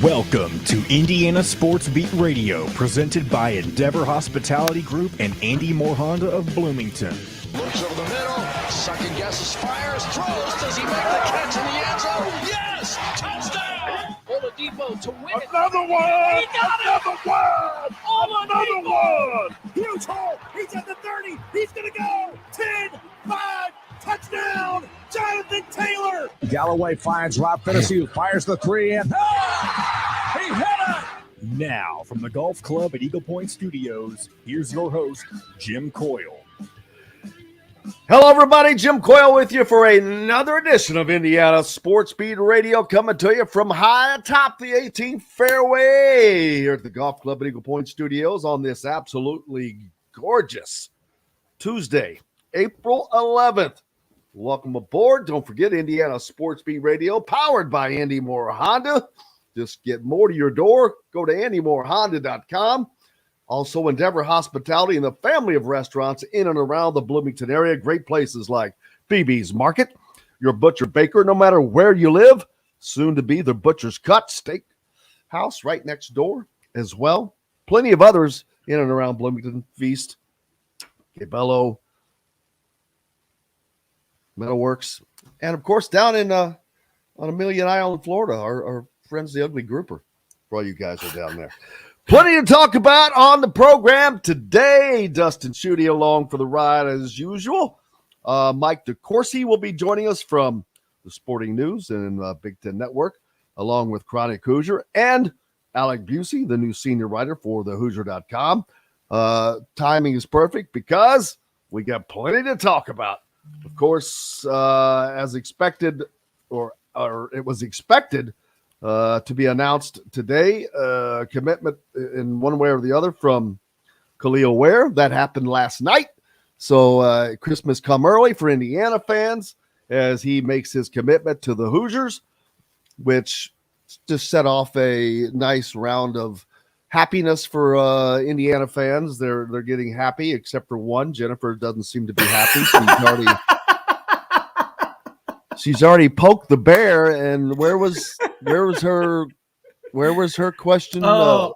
Welcome to Indiana Sports Beat Radio, presented by Endeavor Hospitality Group and Andy Moore Honda of Bloomington. Looks over the middle, second guesses, fires, throws. Does he make the catch in the end zone? Yes! Touchdown! Oladipo to win it. Another one! He got Another it! one! Another one! Huge hole. He's at the 30. He's going to go. 10, 5, touchdown, Jonathan Taylor. Galloway finds Rob Finnessy, who fires the three, and He hit it. Now, from the Golf Club at Eagle Point Studios, here's your host, Jim Coyle. Hello, everybody. Jim Coyle with you for another edition of Indiana Sports Beat Radio, coming to you from high atop the 18th fairway here at the Golf Club at Eagle Point Studios on this absolutely gorgeous Tuesday, April 11th. Welcome aboard. Don't forget Indiana Sports Beat Radio, powered by Andy Moore Honda. Just get more to your door. Go to AndyMooreHonda.com. Also, Endeavor Hospitality and the family of restaurants in and around the Bloomington area. Great places like BB's Market, your Butcher Baker, no matter where you live. Soon to be the Butcher's Cut Steak House right next door as well. Plenty of others in and around Bloomington. Feast, Cabello, Metalworks, and of course down in on Amelia Island, Florida, our friends the Ugly Grouper, for all you guys are down there. Plenty to talk about on the program today. Dustin Schutte along for the ride as usual. Mike DeCourcy will be joining us from the Sporting News and Big Ten Network, along with Chronic Hoosier, and Alec, the new senior writer for the Hoosier.com. Timing is perfect because we got plenty to talk about. Of course, as expected, or it was expected to be announced today, commitment in one way or the other from Khalil Ware. That happened last night. So Christmas come early for Indiana fans as he makes his commitment to the Hoosiers, which just set off a nice round of happiness for Indiana fans. They're getting happy, except for one. Jennifer doesn't seem to be happy. She's already poked the bear. And where was her question? I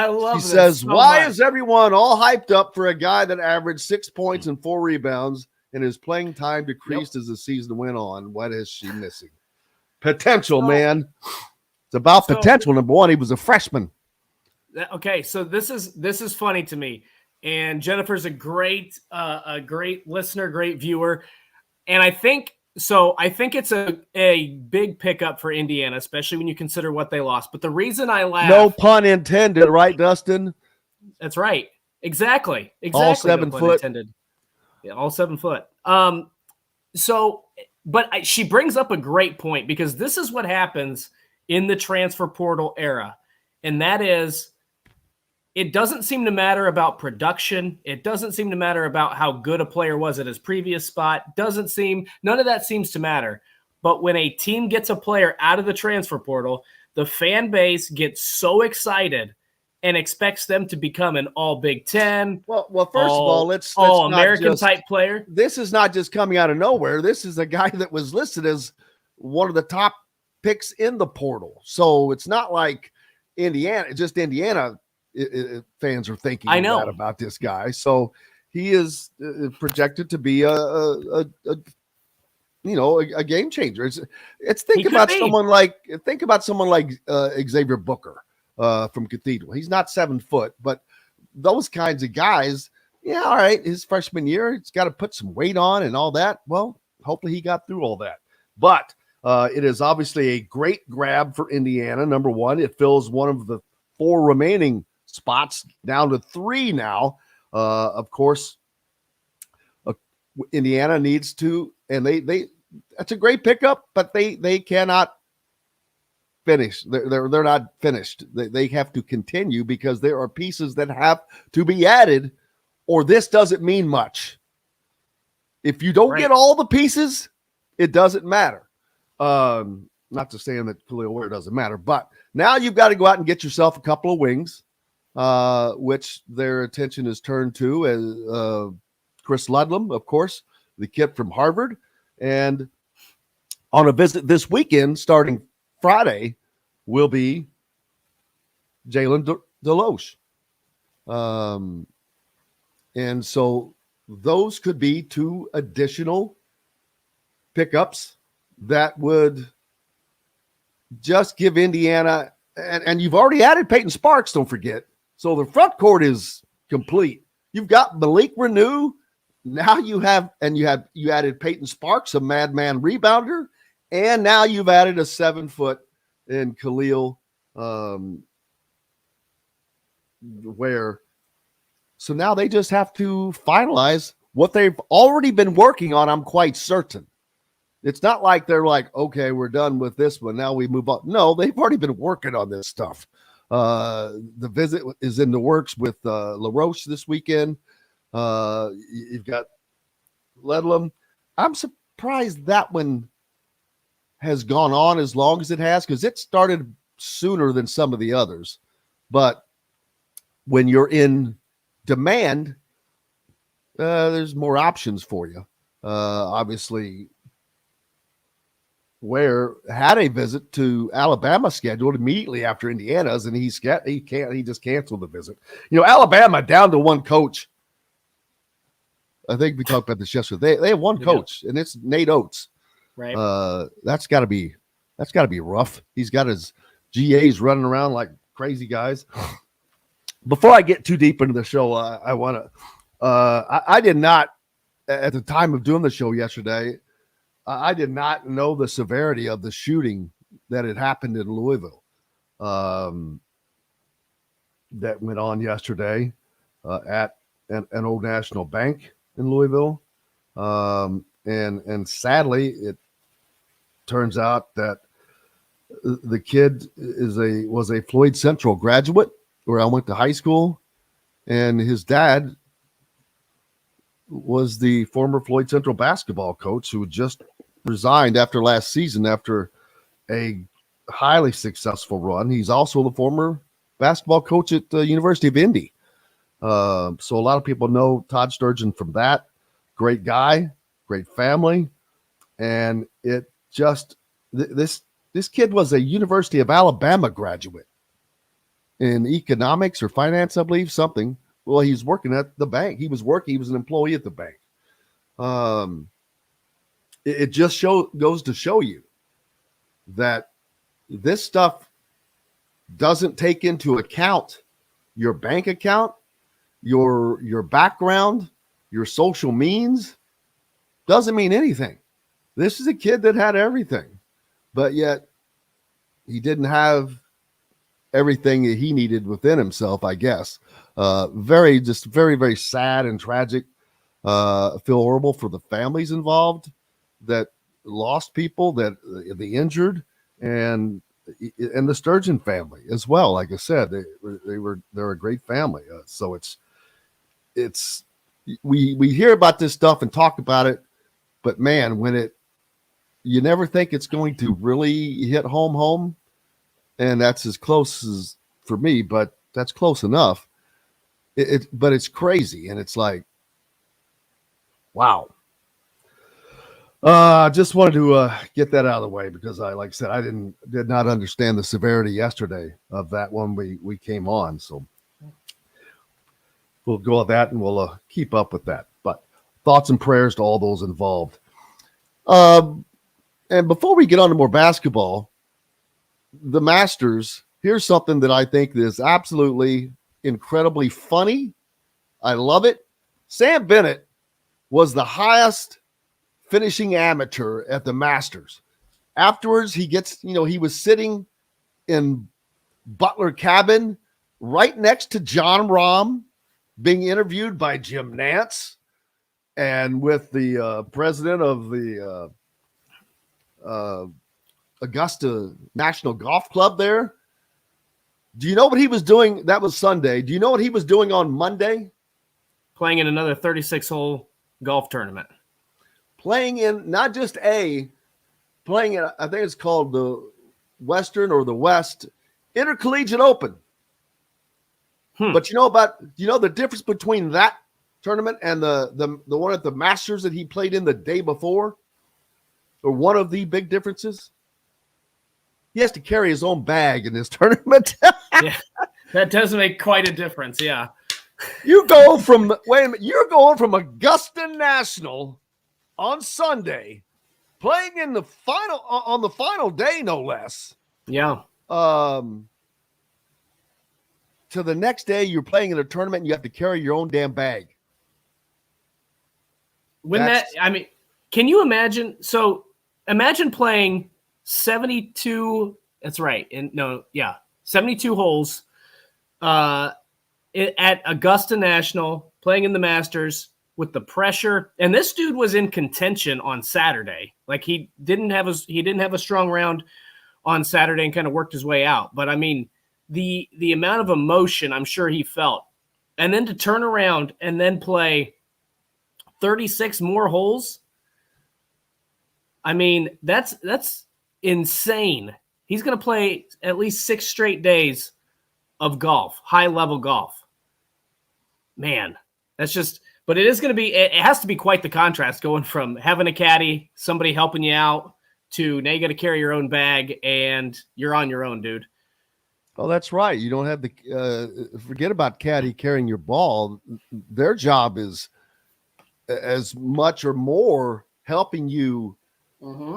love it. She says, so why much. is everyone all hyped up for a guy that averaged 6 points and 4 rebounds and his playing time decreased as the season went on? What is she missing? Potential, man. It's about potential. Number one, he was a freshman. Okay, so this is funny to me, and Jennifer's a great listener, great viewer, and I think it's a big pickup for Indiana, especially when you consider what they lost. But the reason I laugh, no pun intended, right, Dustin? That's right, exactly, all 7 foot, intended. Yeah, all 7 foot. She brings up a great point, because this is what happens in the transfer portal era, and that is, it doesn't seem to matter about production. It doesn't seem to matter about how good a player was at his previous spot. None of that seems to matter. But when a team gets a player out of the transfer portal, the fan base gets so excited and expects them to become an all Big Ten. Well, first of all, let's all American type player. This is not just coming out of nowhere. This is a guy that was listed as one of the top picks in the portal. So it's not like Indiana fans are thinking that about this guy. So he is projected to be a game changer. Think about someone like Xavier Booker from Cathedral. He's not 7 foot, but those kinds of guys, yeah, all right, his freshman year, he's got to put some weight on and all that. Well, hopefully he got through all that. But it is obviously a great grab for Indiana. Number one, it fills one of the 4 remaining spots down to 3 now. Of course, Indiana needs to, and they that's a great pickup, but they cannot finish. They're not finished. They have to continue, because there are pieces that have to be added, or this doesn't mean much. If you don't get all the pieces, it doesn't matter. Not to say that Khalil Ware doesn't matter, but now you've got to go out and get yourself a couple of wings, which their attention is turned to as Chris Ludlam, of course, the kid from Harvard. And on a visit this weekend, starting Friday, will be Jalen Deloche. And so those could be 2 additional pickups that would just give Indiana, and you've already added Peyton Sparks, don't forget. So the front court is complete. You've got Malik Renew. Now you added Peyton Sparks, a madman rebounder, and now you've added a 7-foot in Khalil Ware. So now they just have to finalize what they've already been working on, I'm quite certain. It's not like they're like, okay, we're done with this one, now we move on. No, they've already been working on this stuff. The visit is in the works with LaRoche this weekend. You've got Ledlam. I'm surprised that one has gone on as long as it has, because it started sooner than some of the others. But when you're in demand, there's more options for you. Obviously, Ware had a visit to Alabama scheduled immediately after Indiana's, and he just canceled the visit. Alabama down to one coach. I think we talked about this yesterday. They have one coach, and it's Nate Oates. Right. That's got to be rough. He's got his GAs running around like crazy guys. Before I get too deep into the show, I want to. I did not, at the time of doing the show yesterday, I did not know the severity of the shooting that had happened in Louisville. That went on yesterday at an Old National Bank in Louisville, and sadly, it turns out that the kid was a Floyd Central graduate where I went to high school, and his dad was the former Floyd Central basketball coach who just resigned after last season after a highly successful run. He's also the former basketball coach at the University of Indy. So a lot of people know Todd Sturgeon from that. Great guy, great family. And it just, this kid was a University of Alabama graduate in economics or finance, I believe, something. Well, he's working at the bank. He was an employee at the bank. It just goes to show you that this stuff doesn't take into account your bank account, your background, your social means. Doesn't mean anything. This is a kid that had everything, but yet he didn't have everything that he needed within himself, I guess. Very, very sad and tragic. Feel horrible for the families involved that lost people, that the injured, and the Sturgeon family as well. Like I said, they're a great family. So it's we hear about this stuff and talk about it, but man, you never think it's going to really hit home, and that's as close as for me, but that's close enough. But it's crazy, and it's like, wow. Just wanted to get that out of the way because like I said, I did not understand the severity yesterday of that one we came on. So we'll go with that and we'll keep up with that. But thoughts and prayers to all those involved. And before we get on to more basketball, the Masters, here's something that I think is absolutely incredibly funny. I love it. Sam Bennett was the highest finishing amateur at the Masters. Afterwards, he was sitting in Butler cabin right next to John Rahm, being interviewed by Jim Nantz, and with the president of the Augusta National Golf Club there. Do you know what he was doing? That was Sunday. Do you know what he was doing on Monday? Playing in another 36-hole golf tournament. Playing in not just playing in, I think it's called the Western or the West Intercollegiate Open. But do you know the difference between that tournament and the one at the Masters that he played in the day before? Or one of the big differences? He has to carry his own bag in this tournament. Yeah. That does make quite a difference. Yeah. You're going from Augusta National on Sunday, playing in the final on the final day, no less. Yeah. To the next day, you're playing in a tournament and you have to carry your own damn bag. Can you imagine? So imagine playing 72. That's right. 72 holes at Augusta National, playing in the Masters with the pressure. And this dude was in contention on Saturday. Like he didn't have a strong round on Saturday and kind of worked his way out. But I mean, the amount of emotion I'm sure he felt, and then to turn around and then play 36 more holes. I mean, that's insane. He's going to play at least 6 straight days of golf, high level golf. Man, that's just, but it has to be quite the contrast going from having a caddy, somebody helping you out, to now you got to carry your own bag and you're on your own, dude. Oh, that's right. You don't have forget about caddy carrying your ball. Their job is as much or more helping you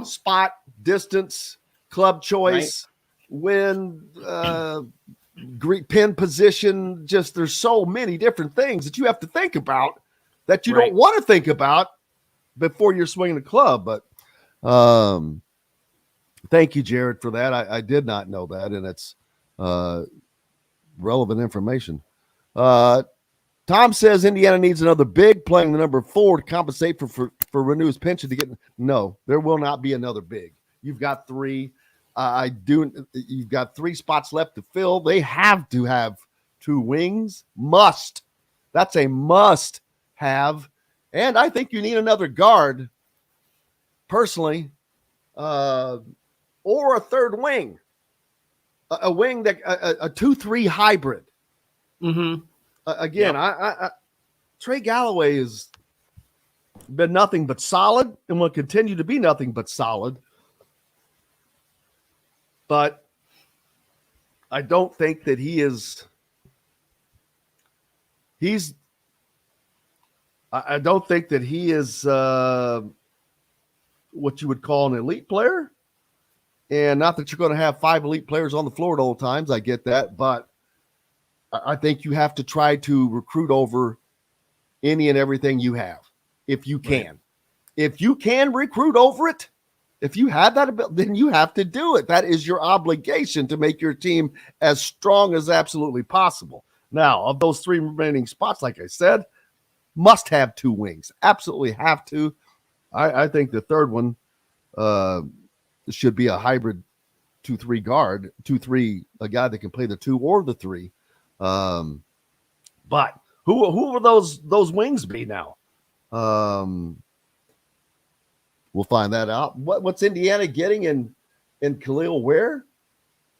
spot, distance, club choice, win, pin position. Just there's so many different things that you have to think about that you don't want to think about before you're swinging the club. But thank you, Jared, for that. I did not know that, and it's relevant information. Tom says Indiana needs another big playing the number 4 to compensate for Renew's pension to get. No, there will not be another big. You've got 3. You've got 3 spots left to fill. They have to have 2 wings. Must. That's a must have. And I think you need another guard, personally, or a third wing. A wing that a 2-3 hybrid. Mm-hmm. Again, Trey Galloway has been nothing but solid and will continue to be nothing but solid. But I don't think that I don't think that he is what you would call an elite player. And not that you're going to have 5 elite players on the floor at all times. I get that. But I think you have to try to recruit over any and everything you have, if you can. Right. If you can recruit over it, if you have that ability, then you have to do it. That is your obligation to make your team as strong as absolutely possible. Now, of those 3 remaining spots, like I said, must have 2 wings. Absolutely have to. I think the third one should be a hybrid 2-3 guard, 2-3, a guy that can play the 2 or the 3. But who will those wings be now? We'll find that out. What's Indiana getting in Khalil Ware?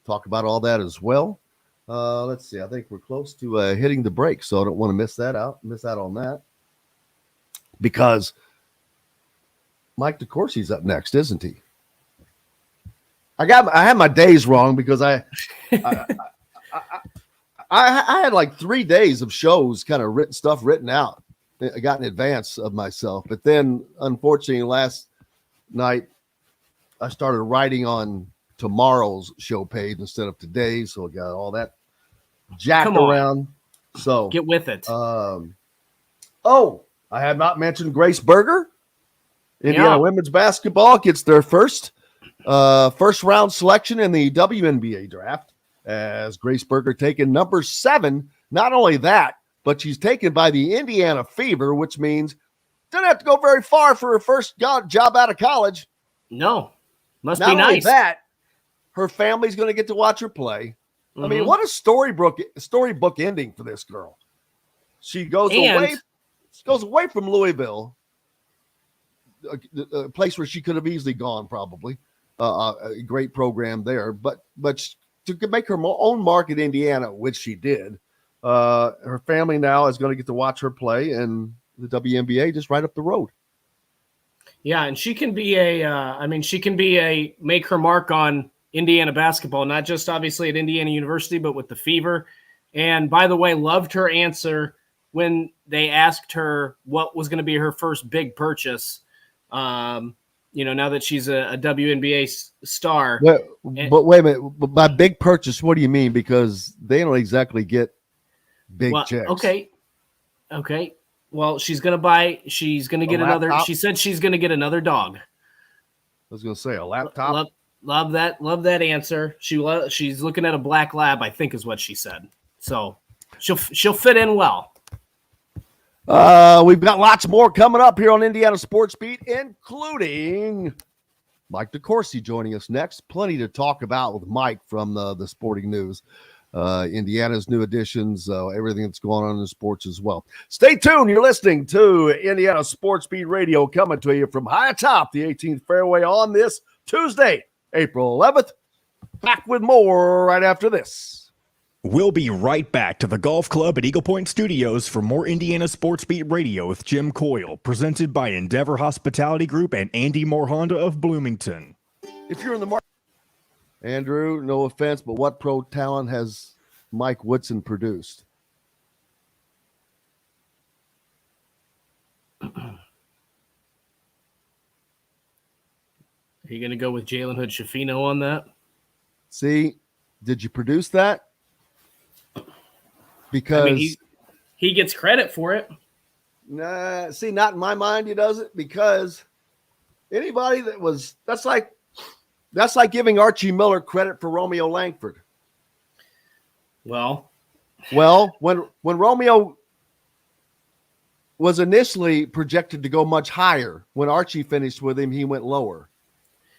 Talk about all that as well. Let's see. I think we're close to hitting the break, so I don't want to miss out on that. Because Mike DeCourcy's up next, isn't he? I had my days wrong because I had like 3 days of shows kind of written out. I got in advance of myself. But then, unfortunately, last night, I started writing on tomorrow's show page instead of today's. So I got all that jacked around. So get with it. I had not mentioned Grace Berger. Indiana women's basketball gets their first round selection in the WNBA draft, as Grace Berger taken number 7. Not only that, but she's taken by the Indiana Fever, which means doesn't have to go very far for her first job out of college. No, must not be nice. Only that, her family's going to get to watch her play. Mm-hmm. I mean, what a storybook ending for this girl. She goes away from Louisville, a place where she could have easily gone, probably. A great program there, but to make her own mark at Indiana, which she did. Her family now is going to get to watch her play, and the WNBA just right up the road. Yeah, and she can be a make her mark on Indiana basketball, not just obviously at Indiana University, but with the Fever. And by the way, loved her answer when they asked her what was going to be her first big purchase. Now that she's a WNBA star. But wait a minute. By big purchase, what do you mean? Because they don't exactly get big checks. Okay. Well, she's going to get another. Laptop? She said she's going to get another dog. I was going to say a laptop. Love that answer. She's looking at a black lab, I think is what she said. So she'll fit in well. We've got lots more coming up here on Indiana Sports Beat, including Mike DeCourcy joining us next. Plenty to talk about with Mike from the Sporting News. Indiana's new additions, everything that's going on in the sports as well. Stay tuned. You're listening to Indiana Sports Beat Radio coming to you from high atop the 18th fairway on this Tuesday, April 11th. Back with more right after this. We'll be right back to the Golf Club at Eagle Point Studios for more Indiana Sports Beat Radio with Jim Coyle, presented by Endeavor Hospitality Group and Andy Moore Honda of Bloomington. If you're in the market, Andrew, no offense, but what pro talent has Mike Woodson produced? Are you going to go with Jalen Hood-Schifino on that? See, did you produce that? Because he gets credit for it. Nah, see, not in my mind he doesn't, because anybody that's like giving Archie Miller credit for Romeo Langford. Well, when Romeo was initially projected to go much higher, when Archie finished with him, he went lower.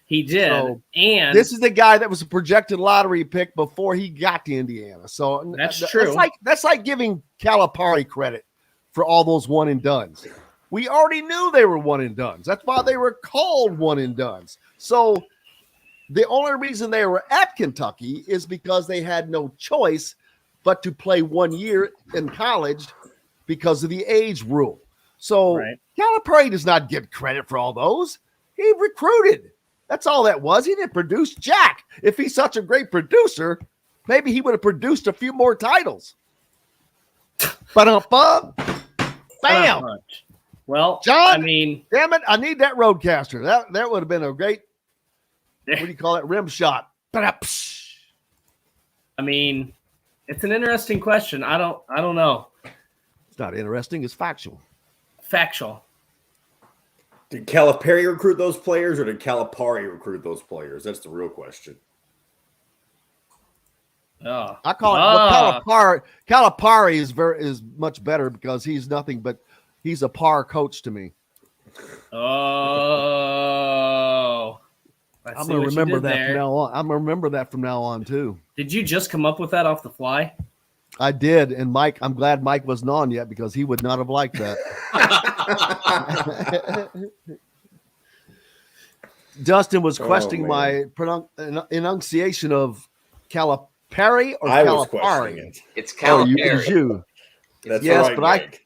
He did. So, and this is the guy that was a projected lottery pick before he got to Indiana. So that's true. That's like giving Calipari credit for all those one and dones. We already knew they were one and dones. That's why they were called one and dones. So the only reason they were at Kentucky is because they had no choice but to play 1 year in college because of the age rule. So Calipari does not get credit for all those. He recruited. That's all that was. He didn't produce jack. If he's such a great producer, maybe he would have produced a few more titles. Bam. Well, John, I mean, damn it, I need that roadcaster. That would have been a great, what do you call it, rim shot. I mean, it's an interesting question. I don't know. It's not interesting. It's factual. Did Calipari recruit those players, or did Calipari recruit those players? That's the real question. I call it Calipari is much better because he's nothing but he's a par coach to me. Oh, I'm gonna remember that from now on. I'm gonna remember that from now on too. Did you just come up with that off the fly? I did, and Mike, I'm glad Mike wasn't on yet because he would not have liked that. Dustin was questioning my enunciation of Calipari or Calipari. It's Calipari. You. That's yes, right,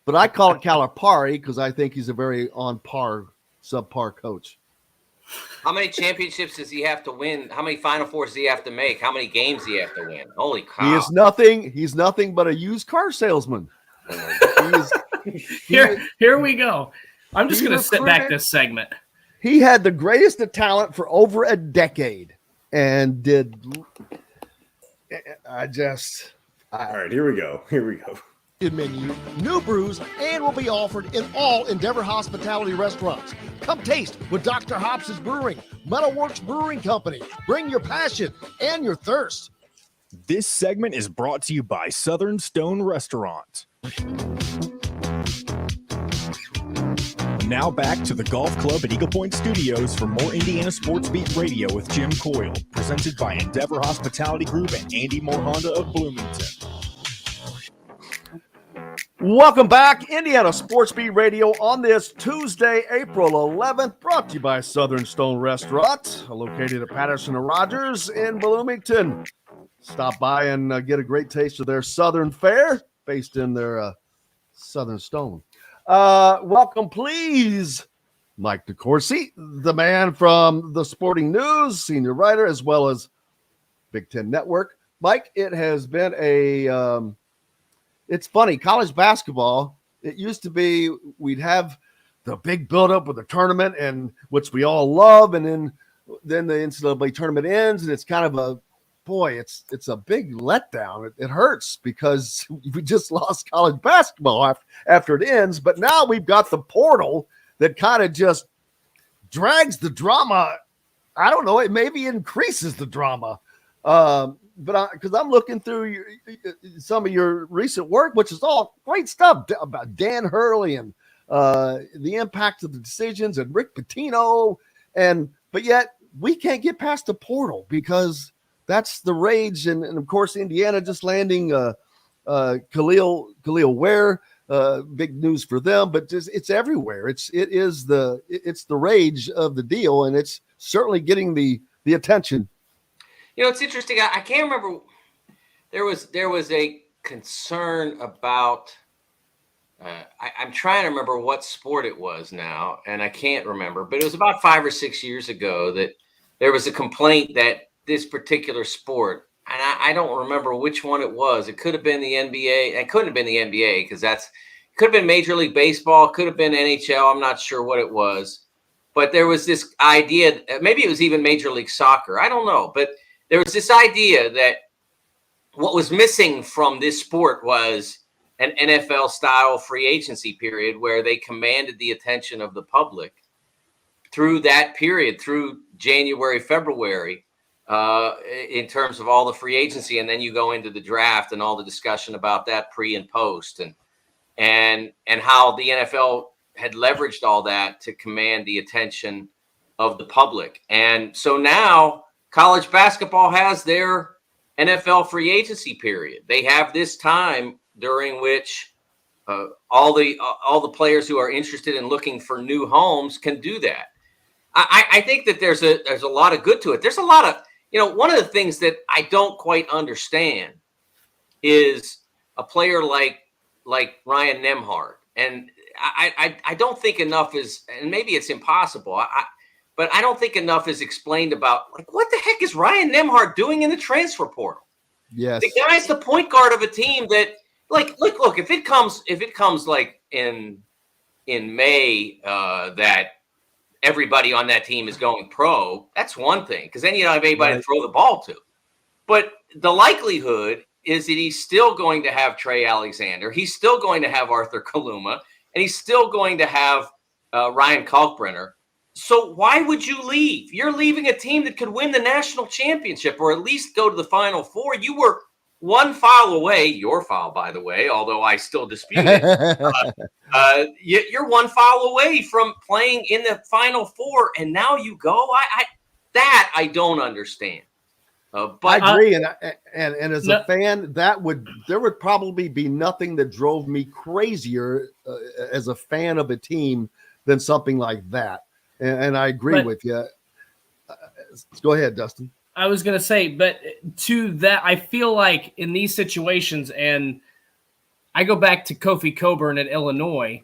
but I call it Calipari because I think he's a very on par, subpar coach. How many championships does he have to win? How many Final Fours does he have to make? How many games does he have to win? Holy cow. He is nothing. He's nothing but a used car salesman. Here we go. I'm just going to sit back this segment. He had the greatest of talent for over a decade and did. All right, here we go. Menu, new brews, and will be offered in all Endeavor Hospitality restaurants. Come taste with Dr. Hobbs' Brewing, Metalworks Brewing Company. Bring your passion and your thirst. This segment is brought to you by Southern Stone Restaurant. Now back to the Golf Club at Eagle Point Studios for more Indiana Sports Beat Radio with Jim Coyle, presented by Endeavor Hospitality Group and Andy Moore Honda of Bloomington. Welcome back, Indiana Sports Beat Radio on this Tuesday, April 11th, brought to you by Southern Stone Restaurant, located at Patterson and Rogers in Bloomington. Stop by and get a great taste of their Southern fare, based in their Southern Stone. Welcome, please, Mike DeCourcy, the man from the Sporting News, senior writer, as well as Big Ten Network. Mike, it has been it's funny, college basketball, it used to be we'd have the big buildup with the tournament, and which we all love, and then the NCAA tournament ends, and it's kind of it's a big letdown. It hurts because we just lost college basketball after it ends, but now we've got the portal that kind of just drags the drama. I don't know, it maybe increases the drama. But because I'm looking through some of your recent work, which is all great stuff about Dan Hurley and the impact of the decisions and Rick Pitino, but yet we can't get past the portal because that's the rage. And of course, Indiana just landing Khalil Ware, big news for them, but it's everywhere. It's the rage of the deal, and it's certainly getting the attention. It's interesting. I can't remember. There was a concern about. I'm trying to remember what sport it was now, and I can't remember. But it was about 5 or 6 years ago that there was a complaint that this particular sport, and I don't remember which one it was. It could have been the NBA. It couldn't have been the NBA because could have been Major League Baseball. Could have been NHL. I'm not sure what it was. But there was this idea. Maybe it was even Major League Soccer. I don't know, but there was this idea that what was missing from this sport was an NFL-style free agency period where they commanded the attention of the public through that period, through January, February, in terms of all the free agency. And then you go into the draft and all the discussion about that pre and post and how the NFL had leveraged all that to command the attention of the public. And so now college basketball has their NFL free agency period. They have this time during which all the players who are interested in looking for new homes can do that. I think that there's a lot of good to it. There's a lot of, one of the things that I don't quite understand is a player like Ryan Nembhard. And I don't think enough is, and maybe it's impossible, but I don't think enough is explained about what the heck is Ryan Nembhard doing in the transfer portal? Yes. The guy's the point guard of a team that look, if it comes like in May that everybody on that team is going pro, that's one thing, because then you don't have anybody to throw the ball to. But the likelihood is that he's still going to have Trey Alexander, he's still going to have Arthur Kaluma, and he's still going to have Ryan Kalkbrenner. So why would you leave? You're leaving a team that could win the national championship or at least go to the Final Four. You were one foul away, your foul, by the way, although I still dispute it. You're one foul away from playing in the Final Four, and now you go. I don't understand. But I agree, and as a fan, there would probably be nothing that drove me crazier as a fan of a team than something like that. And I agree with you. Go ahead, Dustin. I was going to say, but to that, I feel like in these situations, and I go back to Kofi Coburn at Illinois,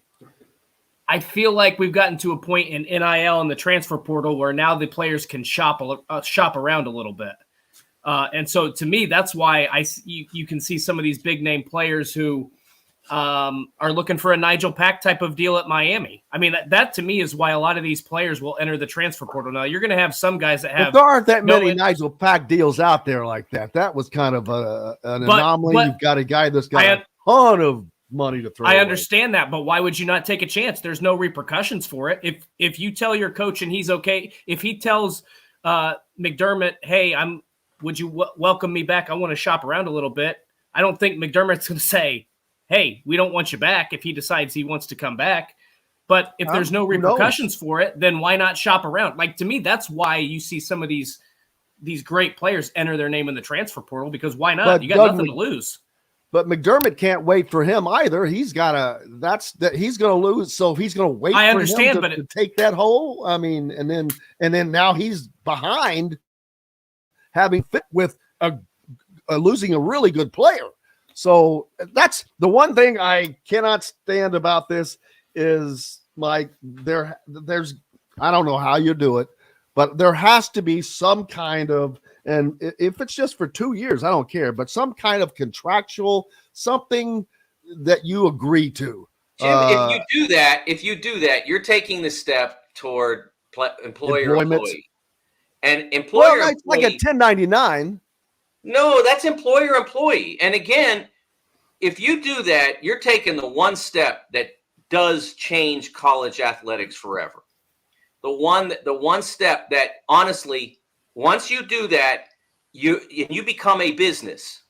I feel like we've gotten to a point in NIL and the transfer portal where now the players can shop around a little bit. And so to me, that's why you can see some of these big name players who are looking for a Nigel Pack type of deal at Miami. I mean, that to me is why a lot of these players will enter the transfer portal. Now, you're going to have some guys that have. But there aren't that many Nigel Pack deals out there like that. That was kind of an anomaly. You've got a guy that's got a ton of money to throw. I understand that, but why would you not take a chance? There's no repercussions for it. If you tell your coach and he's okay, if he tells McDermott, hey, would you welcome me back? I want to shop around a little bit. I don't think McDermott's going to say, hey, we don't want you back if he decides he wants to come back. But if there's no repercussions for it, then why not shop around? Like, to me, that's why you see some of these great players enter their name in the transfer portal, because why not? But you got nothing to lose. But McDermott can't wait for him either. He's got he's going to lose. So he's going to wait for him to take that hole. I mean, and then now he's behind having fit with losing a really good player. So that's the one thing I cannot stand about this is, Mike, there's I don't know how you do it, but there has to be some kind of And if it's just for 2 years, I don't care, but some kind of contractual, something that you agree to. Jim, if you do that, you're taking the step toward employer-employee. And employer-employee. Well, it's like a 1099. No, that's employer-employee. And again, if you do that, you're taking the one step that does change college athletics forever. The one step that, honestly, once you do that, you become a business.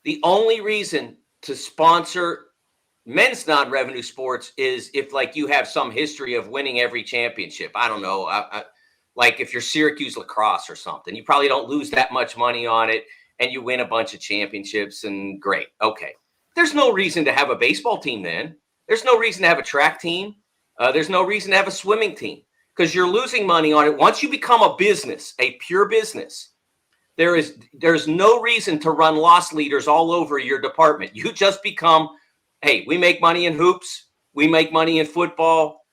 The only reason to sponsor men's non-revenue sports is if, like, you have some history of winning every championship. I don't know, like if you're Syracuse lacrosse or something, you probably don't lose that much money on it, and you win a bunch of championships, and great. Okay, there's no reason to have a baseball team then. There's no reason to have a track team. There's no reason to have a swimming team, because you're losing money on it. Once you become a business, a pure business, there's no reason to run loss leaders all over your department. You just become, hey, we make money in hoops. We make money in football.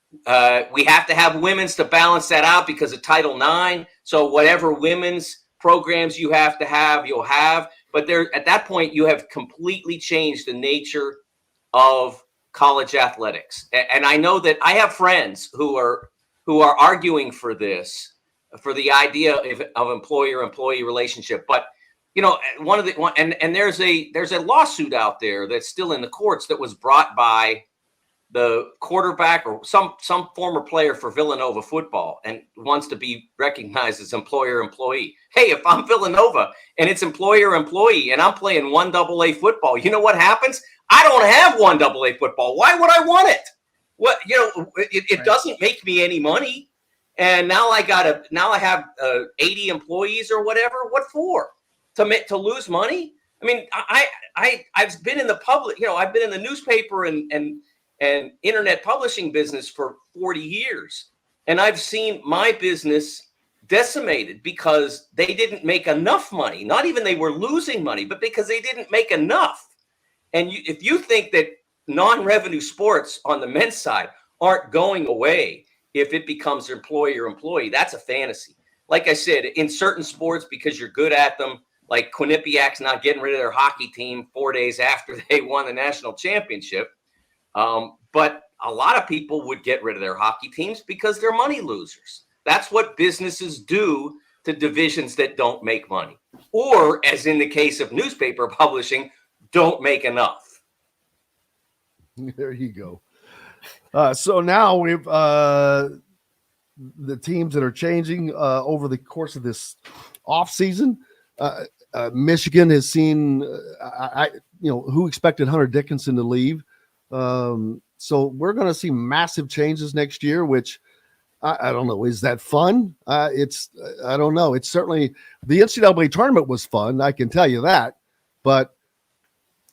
We have to have women's to balance that out because of Title IX. So whatever women's programs you have to have, you'll have. But at that point, you have completely changed the nature of college athletics. And I know that I have friends who are arguing for this, for the idea of employer-employee relationship. But you know, there's a lawsuit out there that's still in the courts that was brought by the quarterback or some former player for Villanova football and wants to be recognized as employer-employee. Hey, if I'm Villanova and it's employer-employee and I'm playing 1AA football, you know what happens? I don't have 1AA football. Why would I want it? What, you know, it doesn't make me any money. And now I have 80 employees or whatever. What for? To lose money? I mean, I've been in the public, you know, I've been in the newspaper and internet publishing business for 40 years. And I've seen my business decimated because they didn't make enough money. Not even they were losing money, but because they didn't make enough. And if you think that non-revenue sports on the men's side aren't going away if it becomes employer-employee, that's a fantasy. Like I said, in certain sports, because you're good at them, like Quinnipiac's not getting rid of their hockey team 4 days after they won the national championship. But a lot of people would get rid of their hockey teams because they're money losers. That's what businesses do to divisions that don't make money. Or, as in the case of newspaper publishing, don't make enough. There you go. So now we've the teams that are changing over the course of this offseason. Michigan has seen, who expected Hunter Dickinson to leave. So we're going to see massive changes next year, which I don't know. Is that fun? I don't know. It's certainly the NCAA tournament was fun. I can tell you that, but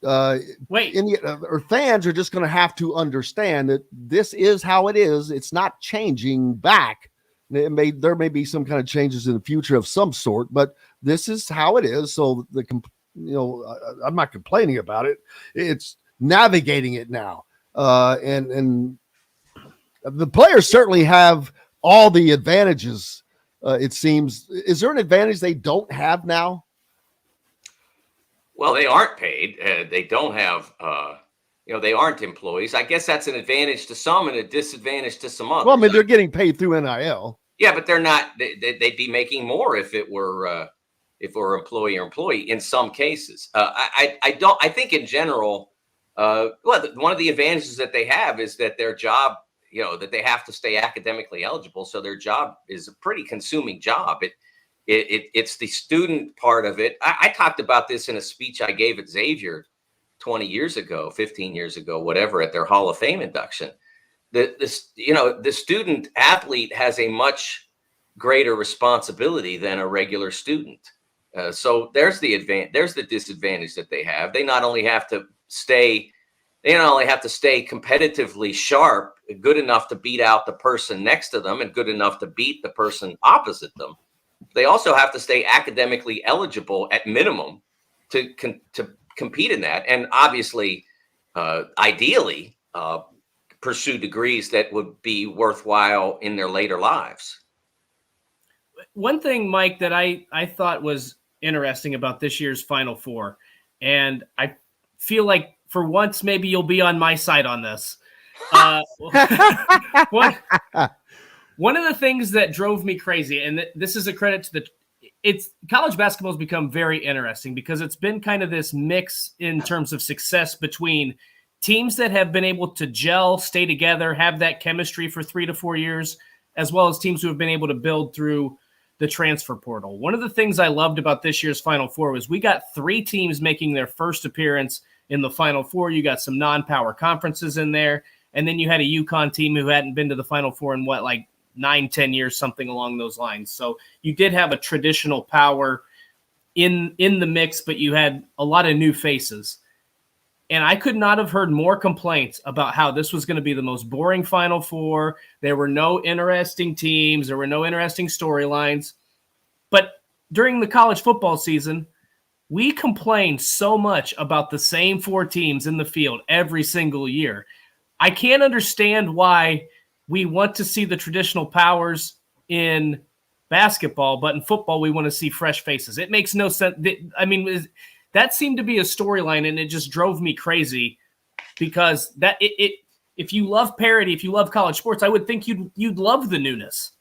fans are just going to have to understand that this is how it is. It's not changing back. There may be some kind of changes in the future of some sort, but this is how it is. So I'm not complaining about it. It's navigating it now. And the players certainly have all the advantages. It seems. Is there an advantage they don't have now? Well, they aren't paid. They don't have, they aren't employees. I guess that's an advantage to some and a disadvantage to some others. Well, I mean, they're getting paid through NIL. Yeah, but they're not. They'd be making more if it were employee in some cases. I think in general, one of the advantages that they have is that their job, that they have to stay academically eligible. So their job is a pretty consuming job. It's the student part of it. I talked about this in a speech I gave at Xavier 20 years ago, 15 years ago, whatever, at their Hall of Fame induction. The student athlete has a much greater responsibility than a regular student. So there's the disadvantage that they have. They not only have to stay competitively sharp, good enough to beat out the person next to them and good enough to beat the person opposite them. They also have to stay academically eligible at minimum to compete in that. And obviously, ideally, pursue degrees that would be worthwhile in their later lives. one thing, Mike, that I thought was interesting about this year's Final Four, and I feel like for once maybe you'll be on my side on this. One of the things that drove me crazy, and this is a credit to college basketball has become very interesting because it's been kind of this mix in terms of success between teams that have been able to gel, stay together, have that chemistry for 3 to 4 years, as well as teams who have been able to build through the transfer portal. One of the things I loved about this year's Final Four was we got 3 teams making their first appearance in the Final Four. You got some non-power conferences in there, and then you had a UConn team who hadn't been to the Final Four in 9-10 years, something along those lines. So you did have a traditional power in the mix, but you had a lot of new faces. And I could not have heard more complaints about how this was going to be the most boring Final Four. There were no interesting teams. There were no interesting storylines. But during the college football season, we complained so much about the same 4 teams in the field every single year. I can't understand why we want to see the traditional powers in basketball, but in football, we want to see fresh faces. It makes no sense. I mean, that seemed to be a storyline, and it just drove me crazy because if you love parody, if you love college sports, I would think you'd love the newness.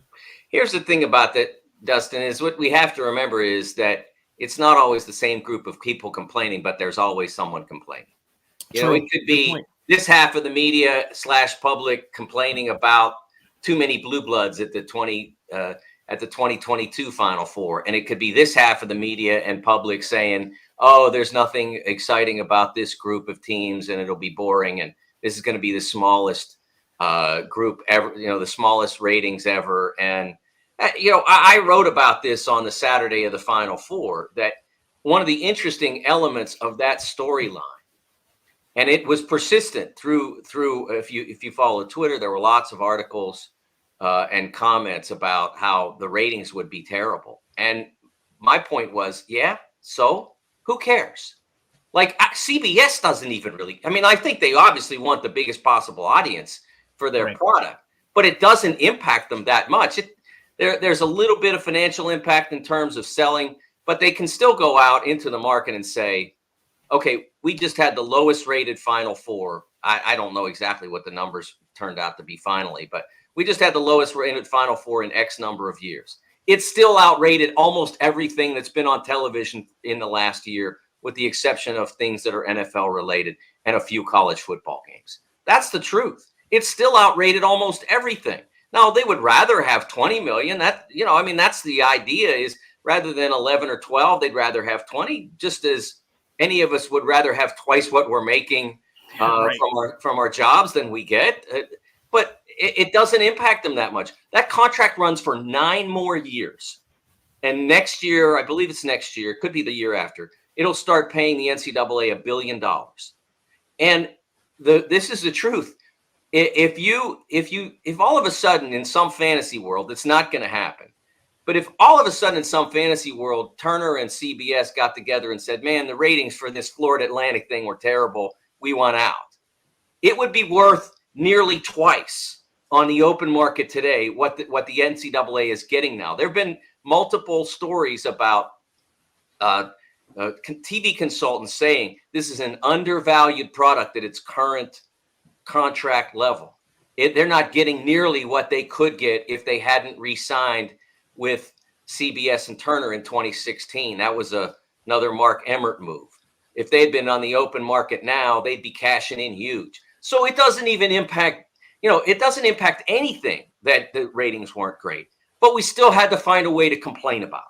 Here's the thing about that, Dustin, is what we have to remember is that it's not always the same group of people complaining, but there's always someone complaining. You know, it could be this half of the media / public complaining about too many blue bloods at the 2022 Final Four. And it could be this half of the media and public saying, oh, there's nothing exciting about this group of teams and it'll be boring. And this is going to be the smallest group ever, the smallest ratings ever. And, I wrote about this on the Saturday of the Final Four, that one of the interesting elements of that storyline, and it was persistent through if you follow Twitter, there were lots of articles and comments about how the ratings would be terrible. And my point was, so who cares? Like CBS doesn't even really, I think they obviously want the biggest possible audience for their product, but it doesn't impact them that much. There's a little bit of financial impact in terms of selling, but they can still go out into the market and say, okay, we just had the lowest rated Final Four. I don't know exactly what the numbers turned out to be finally, but we just had the lowest rated Final Four in X number of years. It's still outrated almost everything that's been on television in the last year, with the exception of things that are NFL related and a few college football games. That's the truth. It's still outrated almost everything. Now, they would rather have 20 million. That's the idea, is rather than 11 or 12, they'd rather have 20, just as any of us would rather have twice what we're making from our jobs than we get. But it doesn't impact them that much. That contract runs for 9 more years. And next year, I believe it's next year, could be the year after, it'll start paying the NCAA $1 billion. And this is the truth. If all of a sudden in some fantasy world, it's not going to happen. But if all of a sudden in some fantasy world, Turner and CBS got together and said, man, the ratings for this Florida Atlantic thing were terrible, we want out, it would be worth nearly twice on the open market today what the NCAA is getting now. There have been multiple stories about TV consultants saying this is an undervalued product at its current contract level. They're not getting nearly what they could get if they hadn't re-signed with CBS and Turner in 2016. That was another Mark Emmert move. If they had been on the open market now, they'd be cashing in huge. So it doesn't even impact, it doesn't impact anything that the ratings weren't great, but we still had to find a way to complain about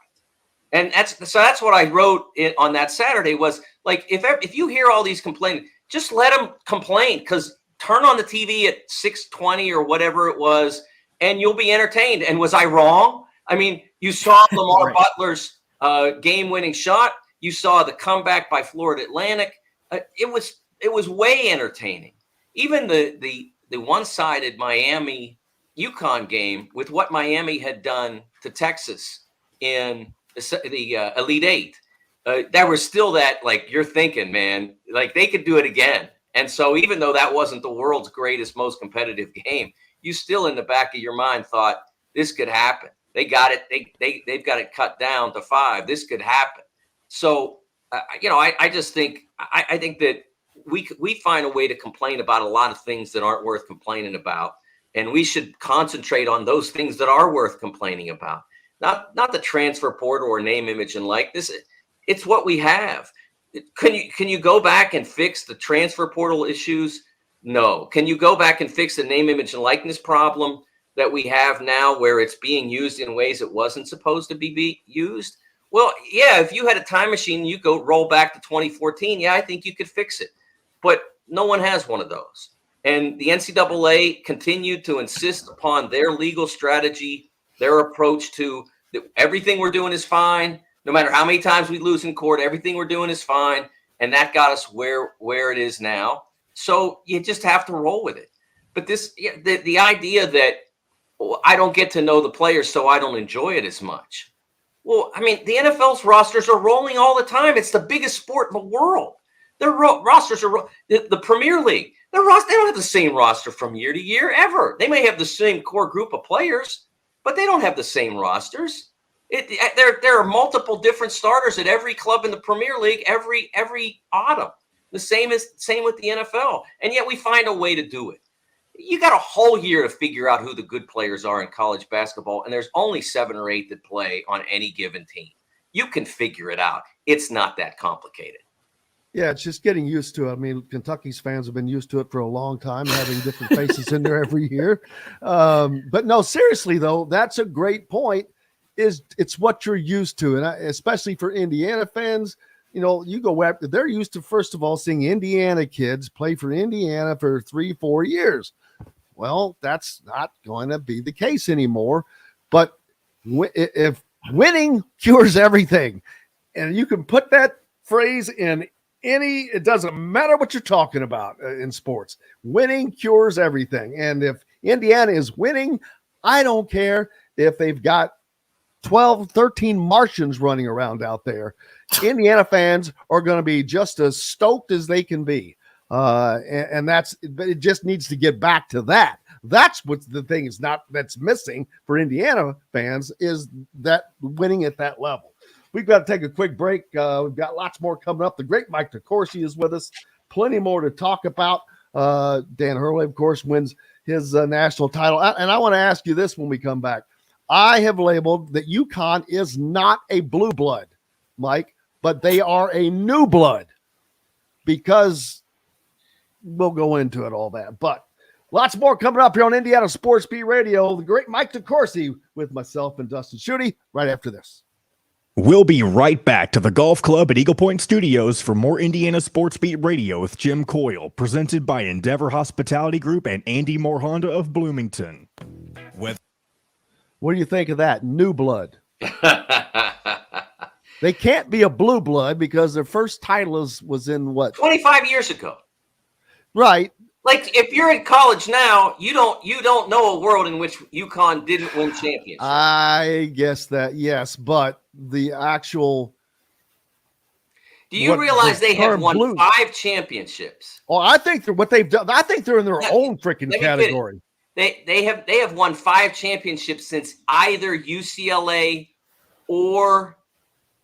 it. And that's what I wrote on that Saturday was like, if you hear all these complaining, just let them complain, because turn on the TV at 6:20 or whatever it was, and you'll be entertained. And was I wrong? You saw Lamar Butler's game-winning shot. You saw the comeback by Florida Atlantic. It was way entertaining. Even the one-sided Miami UConn game, with what Miami had done to Texas in the Elite Eight, there was still that, like, you're thinking, man, like they could do it again. And so even though that wasn't the world's greatest, most competitive game, you still in the back of your mind thought this could happen. They got it. They've got it cut down to 5. This could happen. So, I just think I think that we find a way to complain about a lot of things that aren't worth complaining about, and we should concentrate on those things that are worth complaining about. Not the transfer portal or name, image, and likeness. It's what we have. Can you go back and fix the transfer portal issues? No. Can you go back and fix the name, image, and likeness problem that we have now where it's being used in ways it wasn't supposed to be used? Well, yeah, if you had a time machine, you go roll back to 2014. Yeah, I think you could fix it. But no one has one of those. And the NCAA continued to insist upon their legal strategy, their approach to everything we're doing is fine. No matter how many times we lose in court, everything we're doing is fine. And that got us where it is now. So you just have to roll with it. But the idea that I don't get to know the players, so I don't enjoy it as much. Well, I mean, the NFL's rosters are rolling all the time. It's the biggest sport in the world. Their rosters are the Premier League. They don't have the same roster from year to year ever. They may have the same core group of players, but they don't have the same rosters. There are multiple different starters at every club in the Premier League every autumn. The same with the NFL, and yet we find a way to do it. You got a whole year to figure out who the good players are in college basketball, and there's only 7 or 8 that play on any given team. You can figure it out. It's not that complicated. Yeah, it's just getting used to it. I mean, Kentucky's fans have been used to it for a long time, having different faces in there every year. But no, seriously, though, that's a great point. It's what you're used to, and especially for Indiana fans, you go after. They're used to, first of all, seeing Indiana kids play for Indiana for 3-4 years. Well, that's not going to be the case anymore. But if winning cures everything, and you can put that phrase in it doesn't matter what you're talking about in sports. Winning cures everything. And if Indiana is winning, I don't care if they've got 12, 13 Martians running around out there. Indiana fans are going to be just as stoked as they can be. But it just needs to get back to that. That's what the thing that's missing for Indiana fans is that winning at that level. We've got to take a quick break. We've got lots more coming up. The great Mike DeCourcy is with us. Plenty more to talk about. Dan Hurley, of course, wins his national title. And I want to ask you this when we come back. I have labeled that UConn is not a blue blood, Mike, but they are a new blood because we'll go into it, all that. But lots more coming up here on Indiana Sports Beat Radio. The great Mike DeCourcy with myself and Dustin Schutte right after this. We'll be right back to the Golf Club at Eagle Point Studios for more Indiana Sports Beat Radio with Jim Coyle, presented by Endeavor Hospitality Group and Andy Moore Honda of Bloomington. What do you think of that? New blood. They can't be a blue blood because their first title was in what? 25 years ago. Right. Like if you're in college now, you don't know a world in which UConn didn't win championships. I guess that, yes, but the actual. Do you realize they have won 5 championships? Oh, I think what they've done. I think they're in their own freaking category. They have won 5 championships since either UCLA or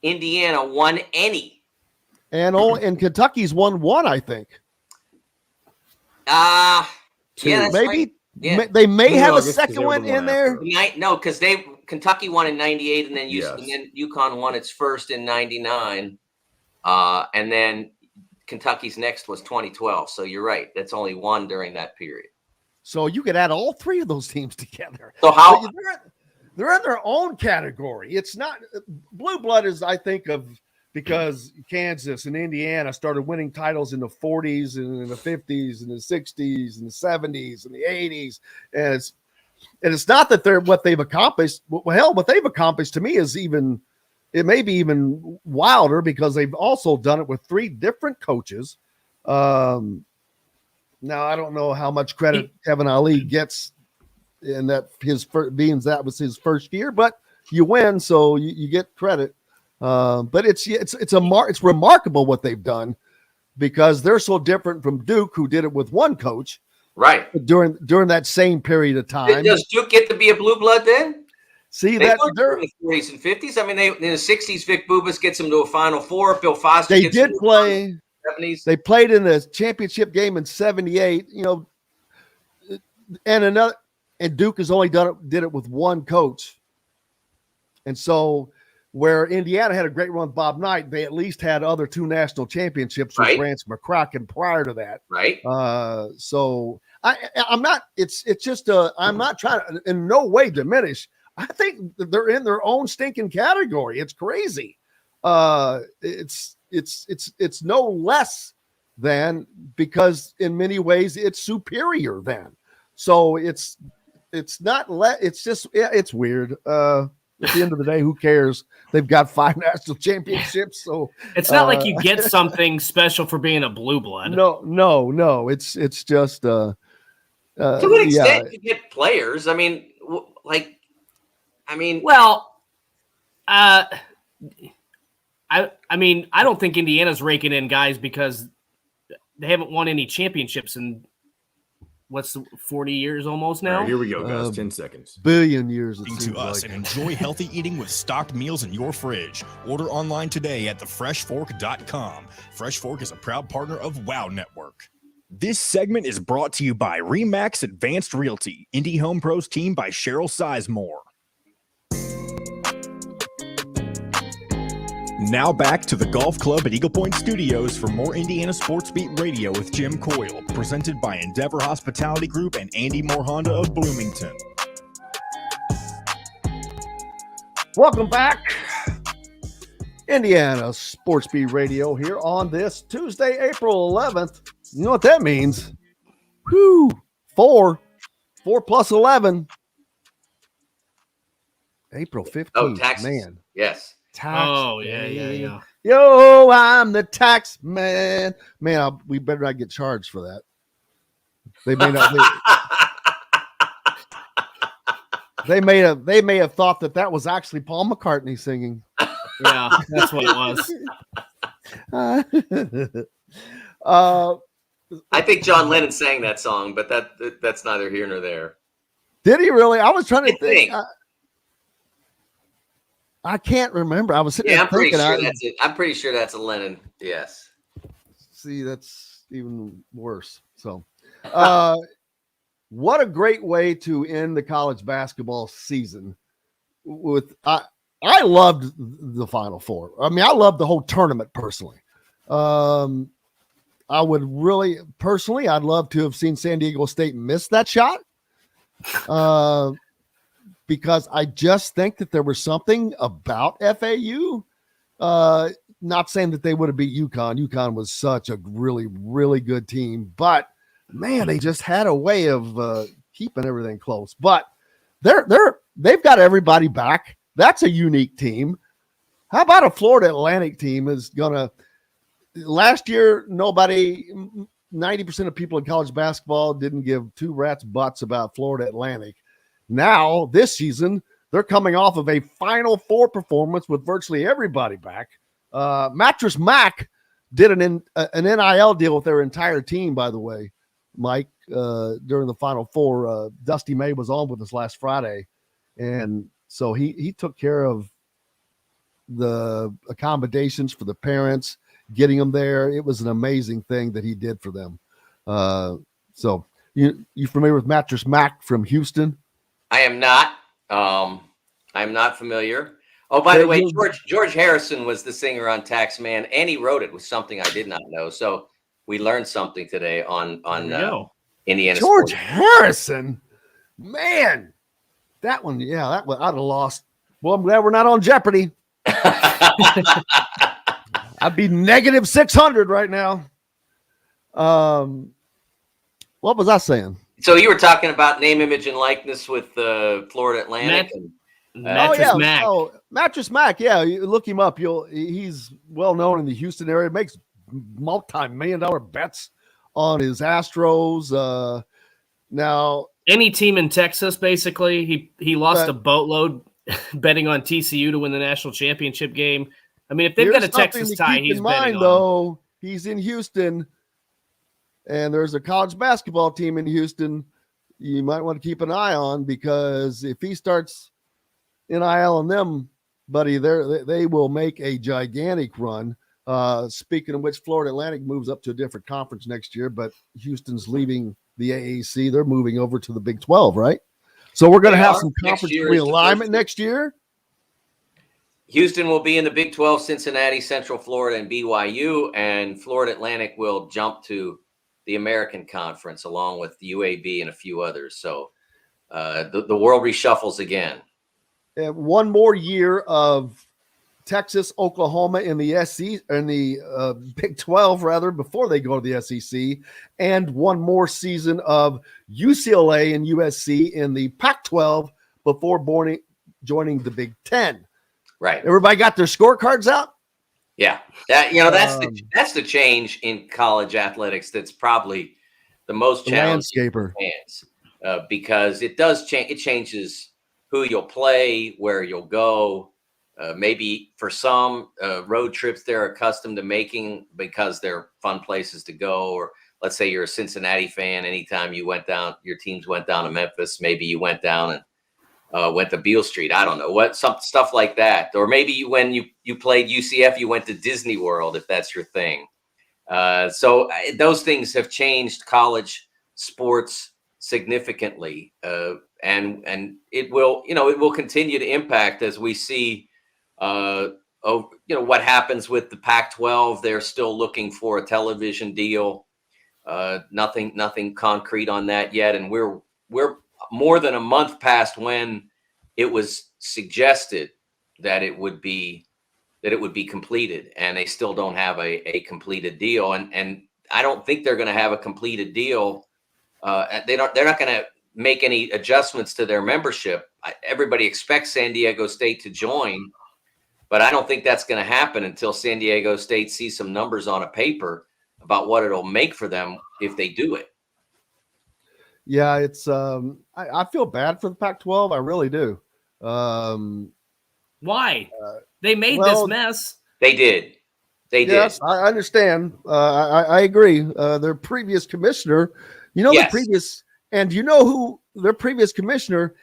Indiana won any. And Kentucky's won 1, I think. Yeah, maybe. Right. Yeah. They may have a second one in there. No, because Kentucky won in '98, and then UConn won its first in '99, and then Kentucky's next was 2012. So you're right; that's only 1 during that period. So you could add all 3 of those teams together. So how they're in their own category. It's not blue blood, as I think of. Because Kansas and Indiana started winning titles in the 40s and in the 50s and the 60s and the 70s and the 80s. And it's not that they're what they've accomplished. Well, hell, what they've accomplished to me is it may be even wilder because they've also done it with 3 different coaches. Now, I don't know how much credit Kevin Ali gets in that that was his first year, but you win, so you get credit. But it's remarkable what they've done because they're so different from Duke, who did it with 1 coach, right? During that same period of time. Does Duke get to be a blue blood then? See They that won they're in the 40s and 50s. I mean, in the 60s, Vic Bubas gets them to a Final Four. Bill Foster they gets did them to play. the 70s. They played in the championship game in '78. You know, and Duke has only did it with one coach, and so where Indiana had a great run with Bob Knight, they at least had other 2 national championships with Right. Rance McCracken prior to that. Right. So I'm not. It's just I'm not trying to in no way diminish. I think they're in their own stinking category. It's crazy. It's no less than, because in many ways it's superior than. So it's not it's just it's weird. At the end of the day, who cares? They've got 5 national championships, so it's not like you get something special for being a blue blood. No. It's just to an extent, you get players. I mean, well, I mean, I don't think Indiana's raking in guys because they haven't won any championships in 40 years almost now. All right, here we go, guys. 10 seconds. Billion years. To us and enjoy healthy eating with stocked meals in your fridge. Order online today at thefreshfork.com. Fresh Fork is a proud partner of WOW Network. This segment is brought to you by Remax Advanced Realty, Indy Home Pros team by Cheryl Sizemore. Now back to the Golf Club at Eagle Point Studios for more Indiana Sports Beat Radio with Jim Coyle, presented by Endeavor Hospitality Group and Andy Moore Honda of Bloomington. Welcome back. Indiana Sports Beat Radio here on this Tuesday, April 11th. You know what that means? Whew. 4 plus 11. April 15th. Oh, taxes. Man. Yes. Yeah. Yo, I'm the tax man. Man, we better not get charged for that. They may not be. They may have thought that was actually Paul McCartney singing. Yeah, that's what it was. I think John Lennon sang that song, but that's neither here nor there. Did he really? I was trying to think. I can't remember. I was sitting there thinking. I'm pretty sure that's a Lennon. Yes. See, that's even worse. So, what a great way to end the college basketball season. I loved the Final Four. I mean, I loved the whole tournament personally. I would really personally, I'd love to have seen San Diego State miss that shot. Because I just think that there was something about FAU. Not saying that they would have beat UConn. UConn was such a really, really good team, but man, they just had a way of keeping everything close. But they've got everybody back. That's a unique team. How about a Florida Atlantic team is gonna? Last year, 90% of people in college basketball didn't give 2 rats butts about Florida Atlantic. Now, this season, they're coming off of a Final Four performance with virtually everybody back. Mattress Mac did an NIL deal with their entire team, by the way, Mike, during the Final Four. Dusty May was on with us last Friday, and so he took care of the accommodations for the parents, getting them there. It was an amazing thing that he did for them. So you familiar with Mattress Mac from Houston? I am not. I'm not familiar. Oh, by the way, George Harrison was the singer on Tax Man, and he wrote it with something I did not know. So we learned something today on Indiana. George Sports. Harrison, man, that one, I'd have lost. Well, I'm glad we're not on Jeopardy. I'd be negative 600 right now. What was I saying? So you were talking about name, image, and likeness with Florida Atlantic. Mattress Mac. Oh, Mattress Mac. Yeah, you look him up. He's well known in the Houston area. Makes multi-million-dollar bets on his Astros. Now, any team in Texas, basically, he lost a boatload betting on TCU to win the national championship game. I mean, if they've got a Texas tie, he's betting on. Though he's in Houston, and there's a college basketball team in Houston you might want to keep an eye on, because if he starts NIL and them, buddy, they will make a gigantic run. Speaking of which, Florida Atlantic moves up to a different conference next year, but Houston's leaving the AAC. They're moving over to the Big 12, right? So we're going to have some conference realignment next year. Houston will be in the Big 12, Cincinnati, Central Florida, and BYU, and Florida Atlantic will jump to the American Conference along with the UAB and a few others. So the world reshuffles again. And one more year of Texas, Oklahoma in the SEC, in the Big 12 rather, before they go to the SEC, and one more season of UCLA and USC in the Pac-12 before joining the Big 10. Right. Everybody got their scorecards out? Yeah. That's the change in college athletics that's probably the most challenging for fans, because it does change. It changes who you'll play, where you'll go. Maybe for some road trips they're accustomed to making because they're fun places to go. Or let's say you're a Cincinnati fan. Anytime you went down, your teams went down to Memphis. Maybe you went down and went to Beale Street. I don't know some stuff like that. Or maybe when you played UCF, you went to Disney World, if that's your thing. So those things have changed college sports significantly. And it will continue to impact as we see, what happens with the Pac-12. They're still looking for a television deal. Nothing concrete on that yet. And we're more than a month past when it was suggested that it would be completed, and they still don't have a completed deal. And I don't think they're going to have a completed deal. They're not going to make any adjustments to their membership. Everybody expects San Diego State to join, but I don't think that's going to happen until San Diego State sees some numbers on a paper about what it'll make for them if they do it. Yeah, it's I feel bad for the Pac-12. I really do. Why? They made this mess. They did. Yes, I understand. I agree. Their previous commissioner, Yes. who their previous commissioner,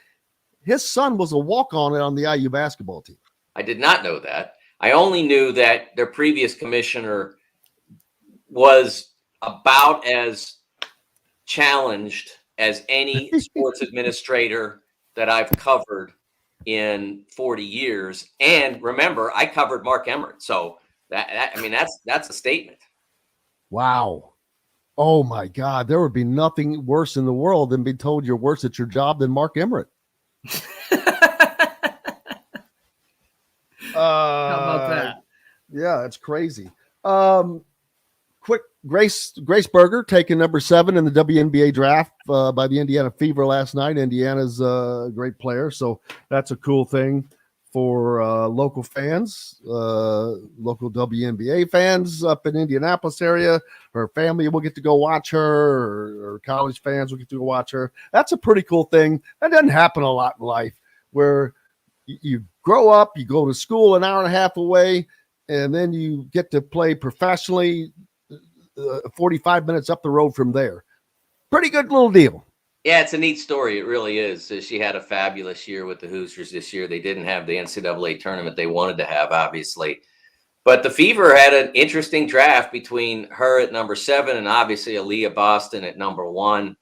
his son was a walk-on on the IU basketball team. I did not know that. I only knew that their previous commissioner was about as challenged as any sports administrator that I've covered in 40 years. And remember, I covered Mark Emmert. So that's a statement. Wow. Oh my God. There would be nothing worse in the world than being told you're worse at your job than Mark Emmert. How about that? Yeah, it's crazy. Quick, Grace Berger taken number 7 in the WNBA draft by the Indiana Fever last night. Indiana's a great player, so that's a cool thing for local fans, local WNBA fans up in Indianapolis area. Her family will get to go watch her, or college fans will get to go watch her. That's a pretty cool thing. That doesn't happen a lot in life, where you grow up, you go to school an hour and a half away, and then you get to play professionally 45 minutes up the road from there. Pretty good little deal. Yeah, it's a neat story. It really is. She had a fabulous year with the Hoosiers this year. They didn't have the NCAA tournament they wanted to have, obviously. But the Fever had an interesting draft between her at number 7 and obviously Aaliyah Boston at number 1.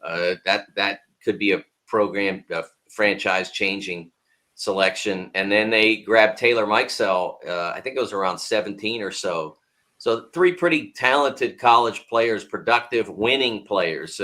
That could be a program, a franchise-changing selection. And then they grabbed Taylor Mikesell, I think it was around 17 or so. So 3 pretty talented college players, productive, winning players.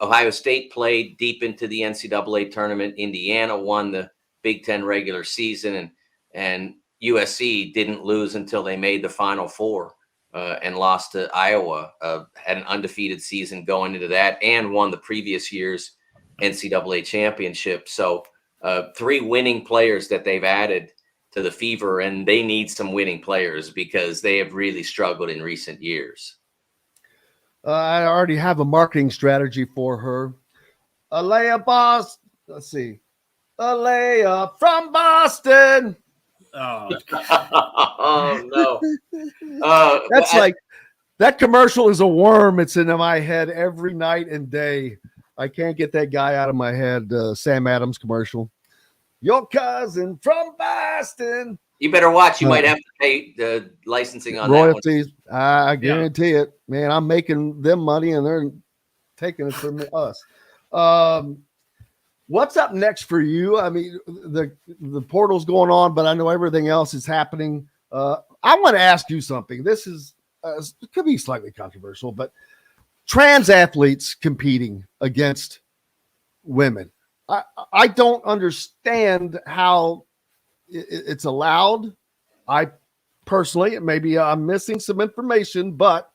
Ohio State played deep into the NCAA tournament. Indiana won the Big Ten regular season, and USC didn't lose until they made the Final Four and lost to Iowa. Had an undefeated season going into that and won the previous year's NCAA championship. So 3 winning players that they've added to the Fever, and they need some winning players because they have really struggled in recent years. I already have a marketing strategy for her. Aaliyah Boston. Let's see. Aaliyah from Boston. Oh, oh no. That's like that commercial is a worm. It's in my head every night and day. I can't get that guy out of my head. Sam Adams commercial. Your cousin from Boston. You better watch. You might have to pay the licensing on royalties. That one. I guarantee it, man. I'm making them money, and they're taking it from us. What's up next for you? I mean, the portal's going on, but I know everything else is happening. I want to ask you something. This is it could be slightly controversial, but trans athletes competing against women. I don't understand how it's allowed. I personally, maybe I'm missing some information, but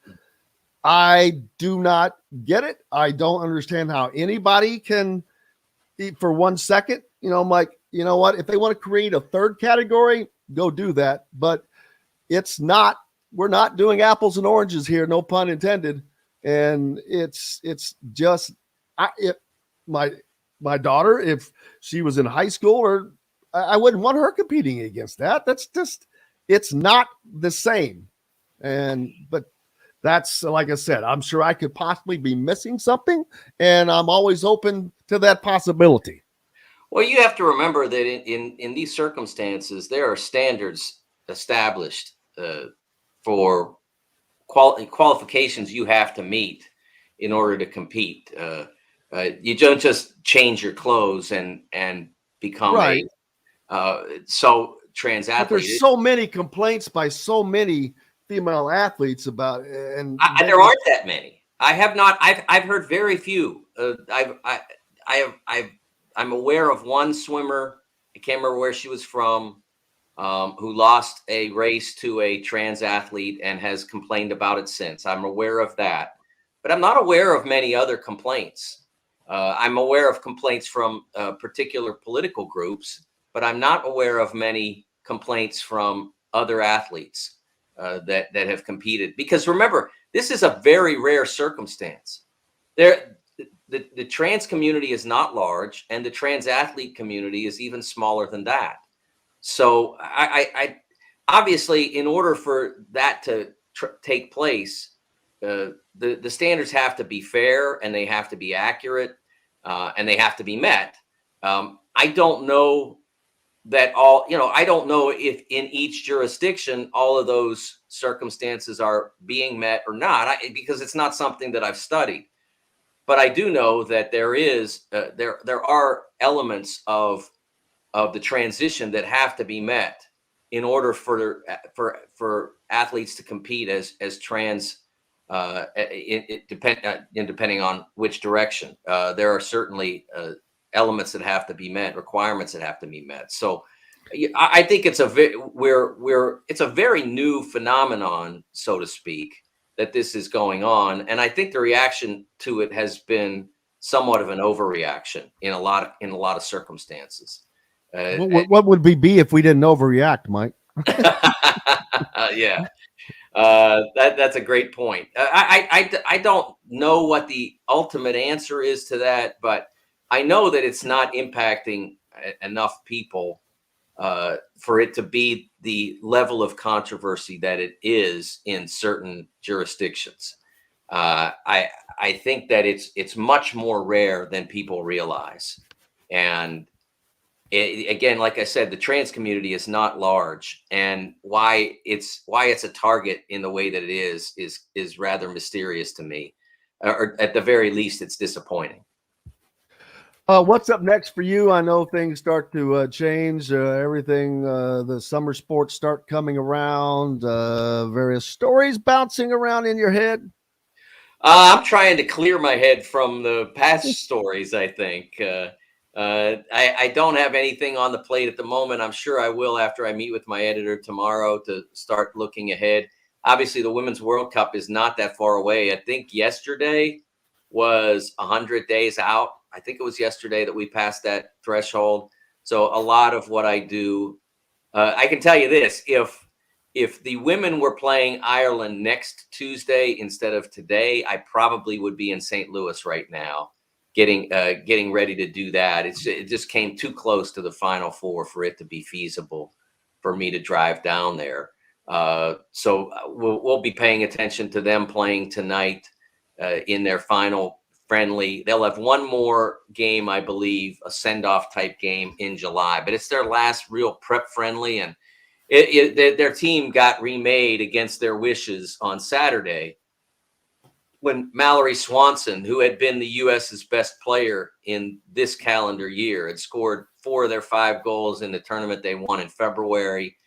I do not get it. I don't understand how anybody can, for 1 second, I'm like, you know what? If they want to create a third category, go do that. But we're not doing apples and oranges here, no pun intended. And it's just, my daughter, if she was in high school, or I wouldn't want her competing against that. That's just, it's not the same. But that's, like I said, I'm sure I could possibly be missing something, and I'm always open to that possibility. Well, you have to remember that in these circumstances, there are standards established for qualifications you have to meet in order to compete. You don't just change your clothes and become right. So trans athlete. But there's so many complaints by so many female athletes about it, and there aren't that many. I have not. I've heard very few. I'm aware of one swimmer. I can't remember where she was from, who lost a race to a trans athlete and has complained about it since. I'm aware of that, but I'm not aware of many other complaints. I'm aware of complaints from particular political groups, but I'm not aware of many complaints from other athletes that have competed. Because remember, this is a very rare circumstance. The trans community is not large, and the trans athlete community is even smaller than that. So I obviously, in order for that to take place, the standards have to be fair, and they have to be accurate, and they have to be met. I don't know that I don't know if in each jurisdiction all of those circumstances are being met or not, because it's not something that I've studied. But I do know that there are elements of the transition that have to be met in order for athletes to compete as trans, depending on which direction. There are certainly elements that have to be met, requirements that have to be met. So I think it's it's a very new phenomenon, so to speak, that this is going on. And I think the reaction to it has been somewhat of an overreaction in a lot of circumstances. What would we be if we didn't overreact, Mike? Yeah. That's a great point. I don't know what the ultimate answer is to that, but I know that it's not impacting enough people for it to be the level of controversy that it is in certain jurisdictions. I think that it's much more rare than people realize. And again, like I said, the trans community is not large, and why it's a target in the way that it is rather mysterious to me, or at the very least, it's disappointing. What's up next for you? I know things start to change. Everything, the summer sports start coming around. Various stories bouncing around in your head. I'm trying to clear my head from the past stories. I think I don't have anything on the plate at the moment. I'm sure I will after I meet with my editor tomorrow to start looking ahead. Obviously, the Women's World Cup is not that far away. I think yesterday was 100 days out. I think it was yesterday that we passed that threshold. So a lot of what I do, I can tell you this: if the women were playing Ireland next Tuesday instead of today, I probably would be in St. Louis right now, getting ready to do that. It just came too close to the Final Four for it to be feasible for me to drive down there. So we'll be paying attention to them playing tonight in their final friendly. They'll have one more game, I believe, a send-off type game in July, but it's their last real prep friendly. And their team got remade against their wishes on Saturday when Mallory Swanson, who had been the U.S.'s best player in this calendar year, had scored 4 of their 5 goals in the tournament they won in February.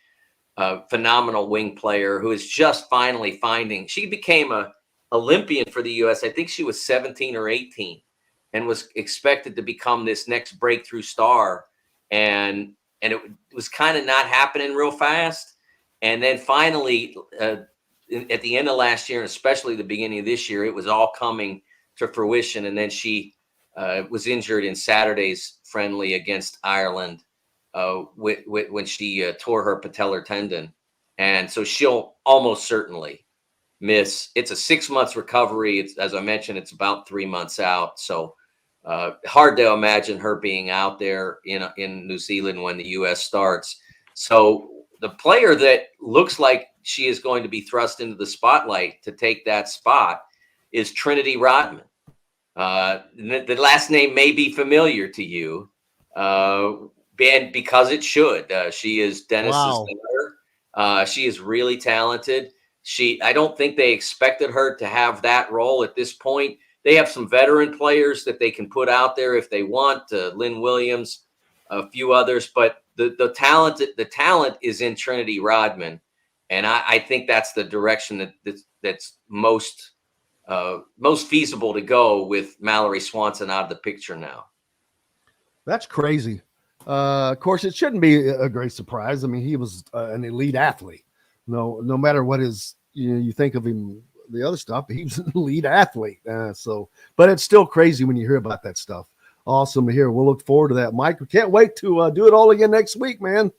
Phenomenal wing player who is just finally finding. She became a Olympian for the U.S. I think she was 17 or 18 and was expected to become this next breakthrough star. And it was kind of not happening real fast. And then finally, at the end of last year, and especially the beginning of this year, it was all coming to fruition. And then she was injured in Saturday's friendly against Ireland when she tore her patellar tendon. And so she'll almost certainly miss. It's a 6 months recovery. It's, as I mentioned, it's about 3 months out. So hard to imagine her being out there in New Zealand when the U.S. starts. So the player that looks like she is going to be thrust into the spotlight to take that spot is Trinity Rodman. The last name may be familiar to you, and because it should. She is Dennis's daughter. She is really talented. I don't think they expected her to have that role at this point. They have some veteran players that they can put out there if they want, Lynn Williams, a few others, but the talent is in Trinity Rodman. And I think that's the direction that's most feasible to go with Mallory Swanson out of the picture now. That's crazy. Of course, it shouldn't be a great surprise. I mean, he was an elite athlete. No matter what you think of him, the other stuff, he was an elite athlete. But it's still crazy when you hear about that stuff. Awesome to hear. We'll look forward to that, Mike. We can't wait to do it all again next week, man.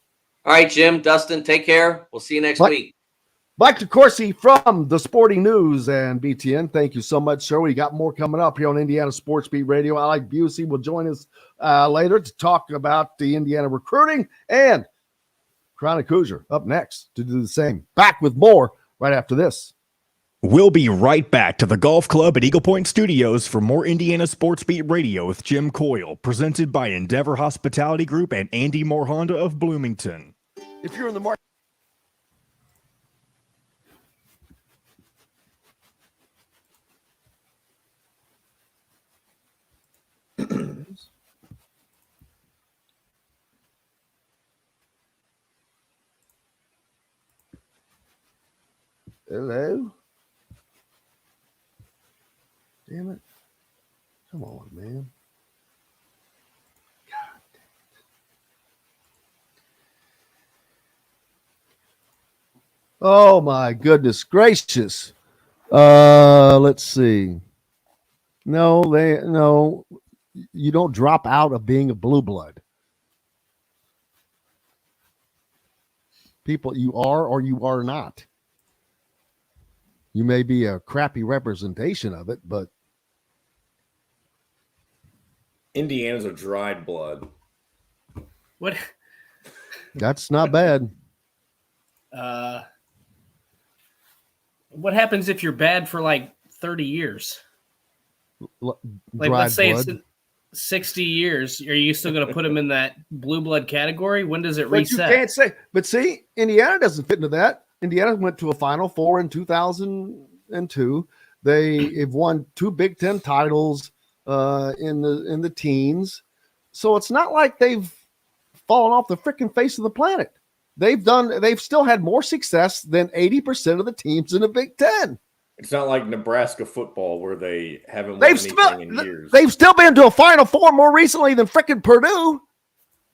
All right, Jim, Dustin, take care. We'll see you next week. Mike DeCourcy from the Sporting News and BTN. Thank you so much, sir. We got more coming up here on Indiana Sports Beat Radio. Alec Busse will join us later to talk about the Indiana recruiting, and Chronic Hoosier up next to do the same. Back with more right after this. We'll be right back to the Golf Club at Eagle Point Studios for more Indiana Sports Beat Radio with Jim Coyle, presented by Endeavor Hospitality Group and Andy Moore Honda of Bloomington. If you're in the market. Hello. Damn it. Come on, man. God damn it. Oh my goodness gracious. Let's see. No, you don't drop out of being a blue blood. People, you are or you are not. You may be a crappy representation of it, but Indiana's a dried blood. What? That's not bad. What happens if you're bad for like 30 years? Like, let's say it's 60 years. Are you still going to put them in that blue blood category? When does it reset? But you can't say. But see, Indiana doesn't fit into that. Indiana went to a Final Four in 2002. They have won 2 Big Ten titles in the teens. So it's not like they've fallen off the freaking face of the planet. They've still had more success than 80% of the teams in the Big Ten. It's not like Nebraska football where they haven't won anything in years. They've still been to a Final Four more recently than freaking Purdue.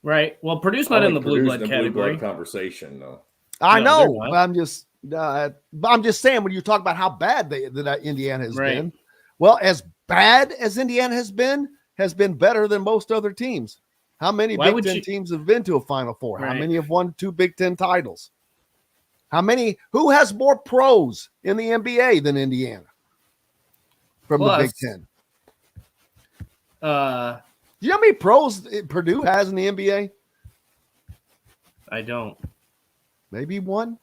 Right. Well, Purdue's not in the blue blood category. Blue blood conversation, though. I know. I'm just saying when you talk about how bad that Indiana has been. Well, as bad as Indiana has been better than most other teams. How many Big Ten teams have been to a Final Four? Right. How many have won 2 Big Ten titles? Who has more pros in the NBA than Indiana from the Big Ten? Do you know how many pros Purdue has in the NBA? I don't. Maybe one.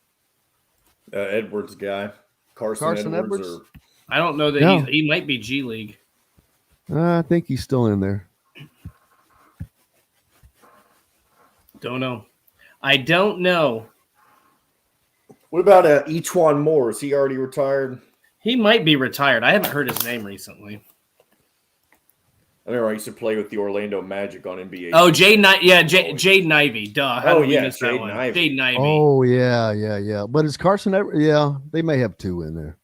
Edwards guy, Carson Edwards. I don't know that he might be G League. I think he's still in there. Don't know. I don't know. What about Echuan Moore? Is he already retired? He might be retired. I haven't heard his name recently. I remember I used to play with the Orlando Magic on NBA. Oh, Jaden Ivey. Duh. How did we miss that one? Jaden Ivey. Oh, yeah. But is Carson ever? Yeah, they may have two in there.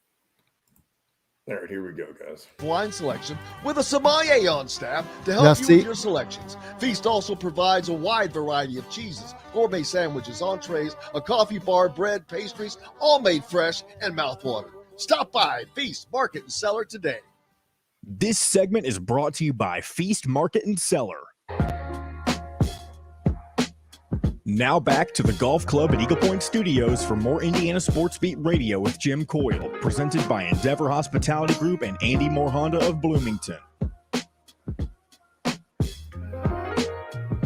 All right, here we go, guys. Wine selection with a sommelier on staff to help you with your selections. Feast also provides a wide variety of cheeses, gourmet sandwiches, entrees, a coffee bar, bread, pastries, all made fresh and mouthwatering. Stop by Feast Market and Cellar today. This segment is brought to you by Feast Market and Cellar. Now back to the Golf Club at Eagle Point Studios for more Indiana Sports Beat Radio with Jim Coyle, presented by Endeavor Hospitality Group and Andy Moore Honda of Bloomington.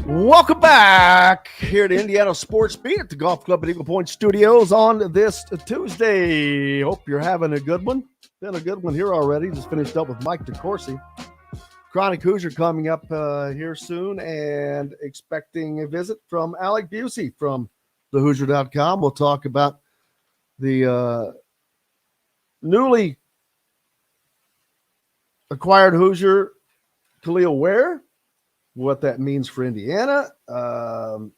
Welcome back here to Indiana Sports Beat at the Golf Club at Eagle Point Studios on this Tuesday. Hope you're having a good one. Been a good one here already. Just finished up with Mike DeCourcy. Chronic Hoosier coming up here soon, and expecting a visit from Alec Busse from thehoosier.com. We'll talk about the newly acquired Hoosier, Khalil Ware, what that means for Indiana. And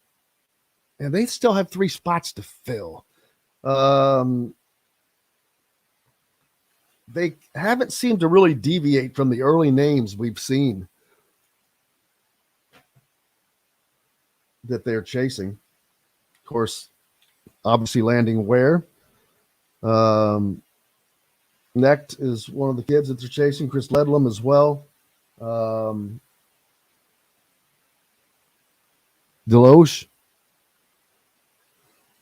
they still have 3 spots to fill. They haven't seemed to really deviate from the early names we've seen that they're chasing. Of course, obviously landing Ware. Necht is one of the kids that they're chasing. Chris Ledlam as well. Deloche.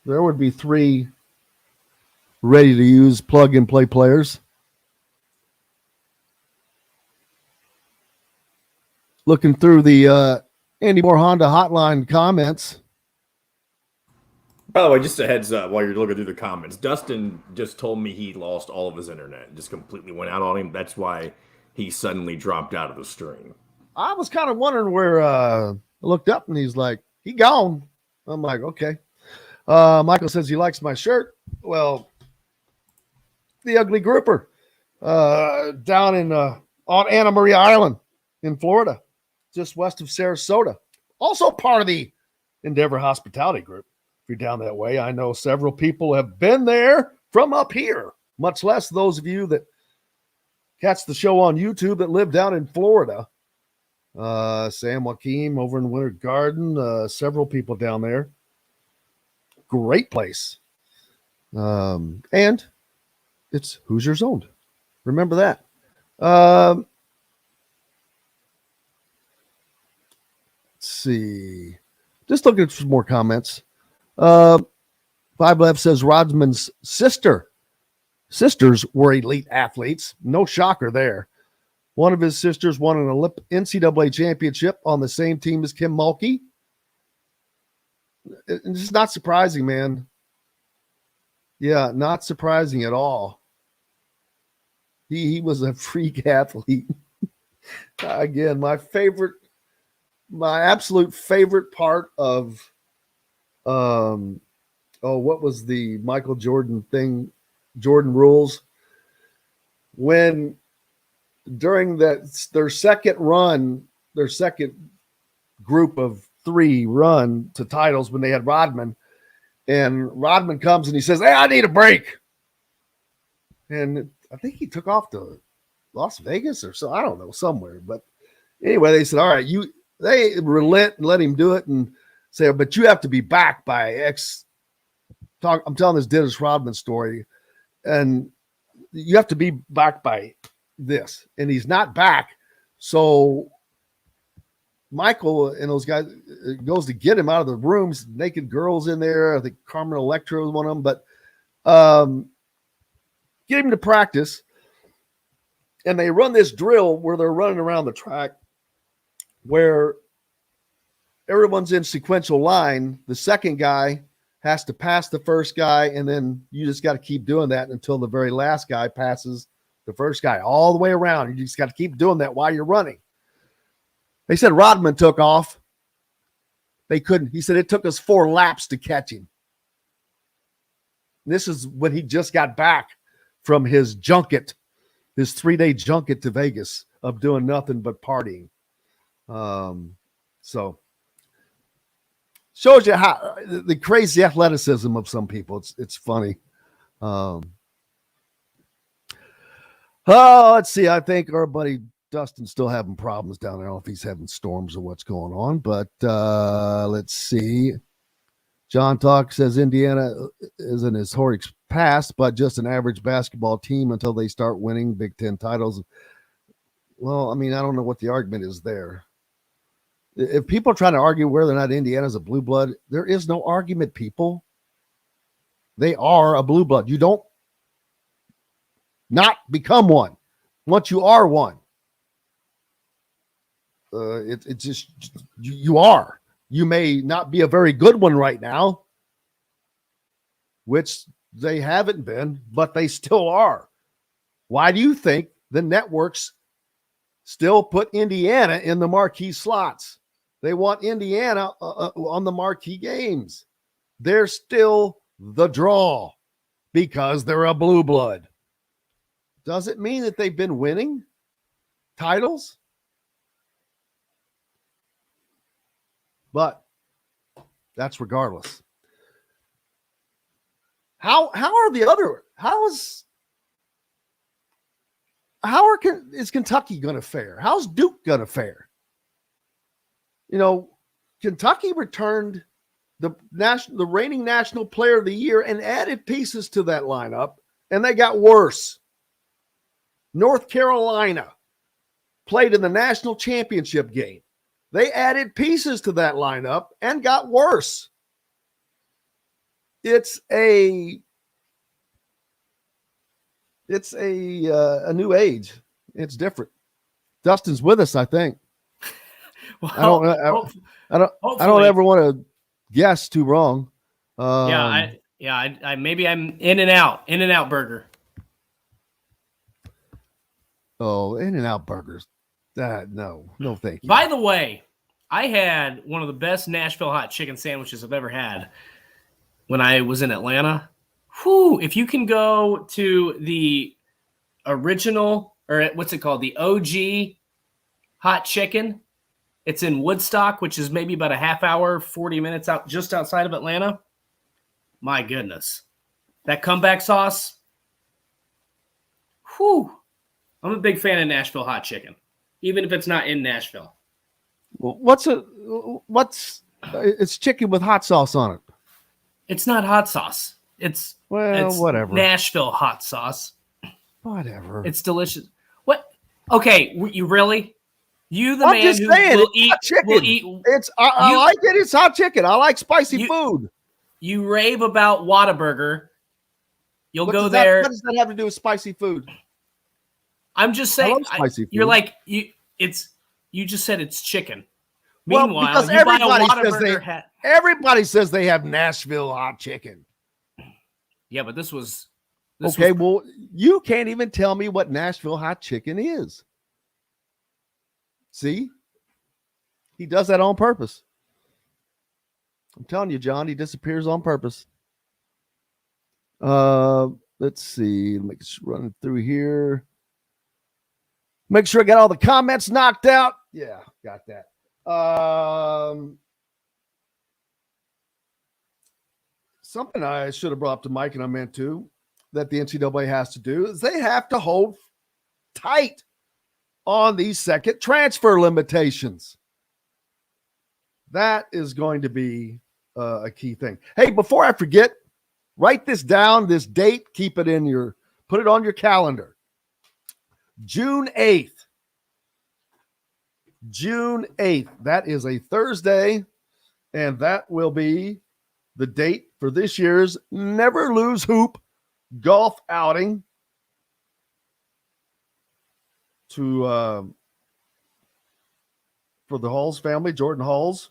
There would be 3 ready-to-use plug-and-play players. Looking through the Andy Moore Honda hotline comments. By the way, just a heads up while you're looking through the comments. Dustin just told me he lost all of his internet. Just completely went out on him. That's why he suddenly dropped out of the stream. I was kind of wondering where I looked up and he's like, he gone. I'm like, okay. Michael says he likes my shirt. Well, the Ugly Grouper down in on Anna Maria Island in Florida, just west of Sarasota. Also part of the Endeavor Hospitality Group. If you're down that way, I know several people have been there from up here, much less those of you that catch the show on YouTube that live down in Florida. Sam Joaquin over in Winter Garden, several people down there. Great place. And it's Hoosiers owned. Remember that. Let's see. Just looking at some more comments. Five Left says Rodman's sisters were elite athletes. No shocker there. One of his sisters won an NCAA championship on the same team as Kim Mulkey. It's just not surprising, man. Yeah, not surprising at all. He was a freak athlete. Again, my absolute favorite part of what was the Michael Jordan thing? Jordan Rules. When during their second group of 3 run to titles when they had Rodman, and Rodman comes and he says, "Hey, I need a break." And I think he took off to Las Vegas or so, I don't know, somewhere. But anyway, they said, all right, they relent and let him do it and say, but you have to be back by X. I'm telling this Dennis Rodman story, and you have to be back by this. And he's not back. So Michael and those guys goes to get him out of the rooms, naked girls in there. I think Carmen Electra was one of them, but get him to practice. And they run this drill where they're running around the track where everyone's in sequential line. The second guy has to pass the first guy, and then you just got to keep doing that until the very last guy passes The first guy all the way around. You just got to keep doing that while you're running. They said Rodman took off. They couldn't. He said it took us 4 laps to catch him. This is when he just got back from his junket, his 3-day junket to Vegas of doing nothing but partying. So shows you how the crazy athleticism of some people. It's funny. Let's see. I think our buddy Dustin's still having problems down there. I don't know if he's having storms or what's going on, but let's see. John Talk says Indiana isn't as Horicks past, but just an average basketball team until they start winning Big Ten titles. Well, I mean, I don't know what the argument is there. If people are trying to argue whether or not Indiana's a blue blood, there is no argument, people. They are a blue blood. You don't not become one once you are one. It's just you are. You may not be a very good one right now, which they haven't been, but they still are. Why do you think the networks still put Indiana in the marquee slots? They want Indiana on the marquee games. They're still the draw because they're a blue blood. Does it mean that they've been winning titles? But that's regardless. How are the other? Is Kentucky going to fare? How's Duke going to fare? You know, Kentucky returned the reigning national player of the year and added pieces to that lineup, and they got worse. North Carolina played in the national championship game. They added pieces to that lineup and got worse. It's a new age. It's different. Dustin's with us, I think. Well, I don't ever want to guess too wrong. I maybe I'm in and out burger. Oh, In-N-Out burgers. No, thank you. By the way, I had one of the best Nashville hot chicken sandwiches I've ever had when I was in Atlanta. Whew, if you can go to the original, or what's it called? The OG hot chicken. It's in Woodstock, which is maybe about a half hour, 40 minutes out, just outside of Atlanta. My goodness. That comeback sauce. Whew. I'm a big fan of Nashville hot chicken, even if it's not in Nashville. Well, it's chicken with hot sauce on it. It's not hot sauce. It's whatever. Nashville hot sauce. Whatever. It's delicious. What? Okay, you really? You the I'm man just who saying, will it's eat. Will eat. I like it. It's hot chicken. I like spicy food. You rave about Whataburger. You'll go there. What does that have to do with spicy food? I'm just saying. Spicy food. You're like you. You just said it's chicken. Well, Meanwhile, because you buy a Whataburger everybody says they have Nashville hot chicken. Yeah, but this was well, you can't even tell me what Nashville hot chicken is. See? He does that on purpose. I'm telling you, John, he disappears on purpose. Let's see. Running through here. Make sure I got all the comments knocked out. Yeah, got that. Something I should have brought up to Mike, and I meant to, that the NCAA has to do is they have to hold tight on these second transfer limitations. That is going to be a key thing. Hey, before I forget, write this down, this date, put it on your calendar. June 8th. June 8th. That is a Thursday, and that will be the date for this year's Never Lose Hoop golf outing for the Halls family, Jordan Halls.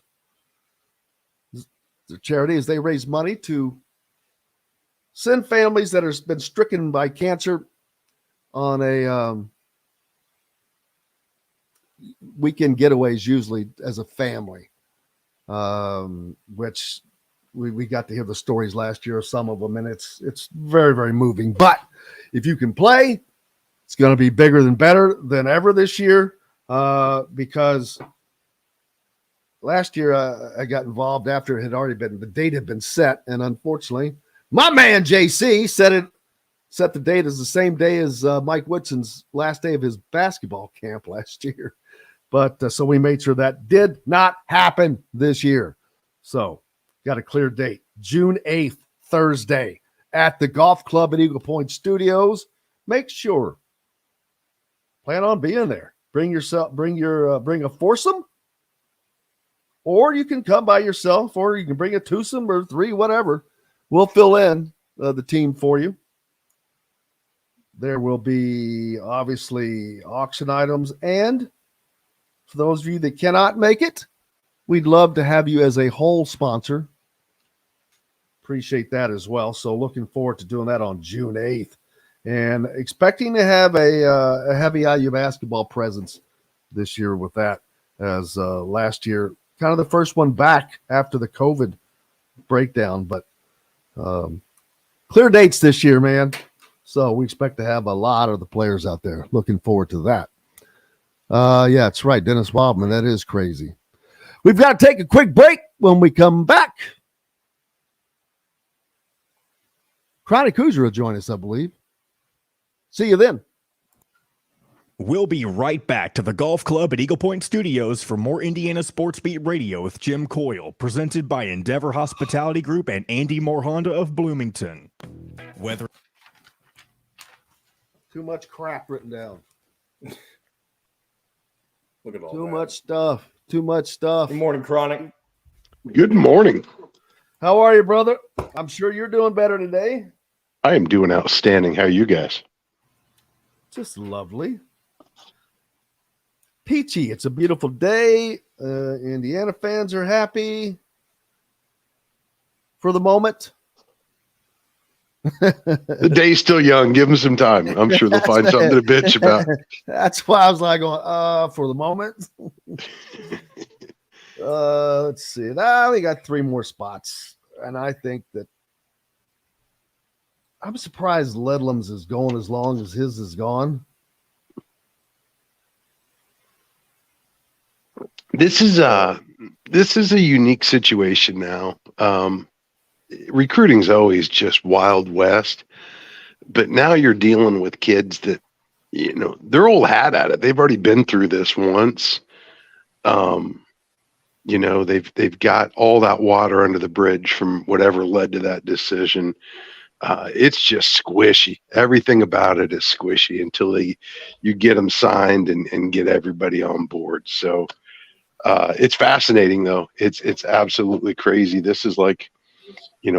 The charity, as they raise money to send families that have been stricken by cancer on a weekend getaways usually as a family, which we got to hear the stories last year of some of them, and it's very, very moving. But if you can play, it's going to be bigger than better than ever this year, because last year I got involved after the date had been set, and unfortunately, my man JC set the date as the same day as Mike Woodson's last day of his basketball camp last year. But so we made sure that did not happen this year. So got a clear date, June 8th, Thursday, at the Golf Club at Eagle Point Studios. Make sure, plan on being there. Bring a foursome, or you can come by yourself, or you can bring a twosome or three, whatever. We'll fill in the team for you. There will be obviously auction items, and for those of you that cannot make it, we'd love to have you as a whole sponsor. Appreciate that as well. So looking forward to doing that on June 8th, and expecting to have a heavy IU basketball presence this year with that, as last year, kind of the first one back after the COVID breakdown, but clear dates this year, man. So we expect to have a lot of the players out there. Looking forward to that. Yeah, it's right. Dennis Wildman. That is crazy. We've got to take a quick break. When we come back, Chronic Hoosier will join us, I believe. See you then. We'll be right back to the Golf Club at Eagle Point Studios for more Indiana Sports Beat Radio with Jim Coyle, presented by Endeavor Hospitality Group and Andy Moore Honda of Bloomington. Whether too much crap written down. Look at all Too that. much stuff. Too much stuff. Good morning, Chronic. Good morning. How are you, brother? I'm sure you're doing better today. I am doing outstanding. How are you guys? Just lovely. Peachy. It's a beautiful day. Indiana fans are happy for the moment. The day's still young. Give them some time. I'm sure they'll find something to bitch about. That's why I was like, going, for the moment. Let's see. Now we got 3 more spots. And I think that I'm surprised Ledlam's is going as long as his is gone. This is a unique situation now. Recruiting's always just Wild West, but now you're dealing with kids that, they're old hat at it. They've already been through this once. They've got all that water under the bridge from whatever led to that decision. It's just squishy. Everything about it is squishy until you get them signed and get everybody on board. So it's fascinating, though. It's absolutely crazy. This is like,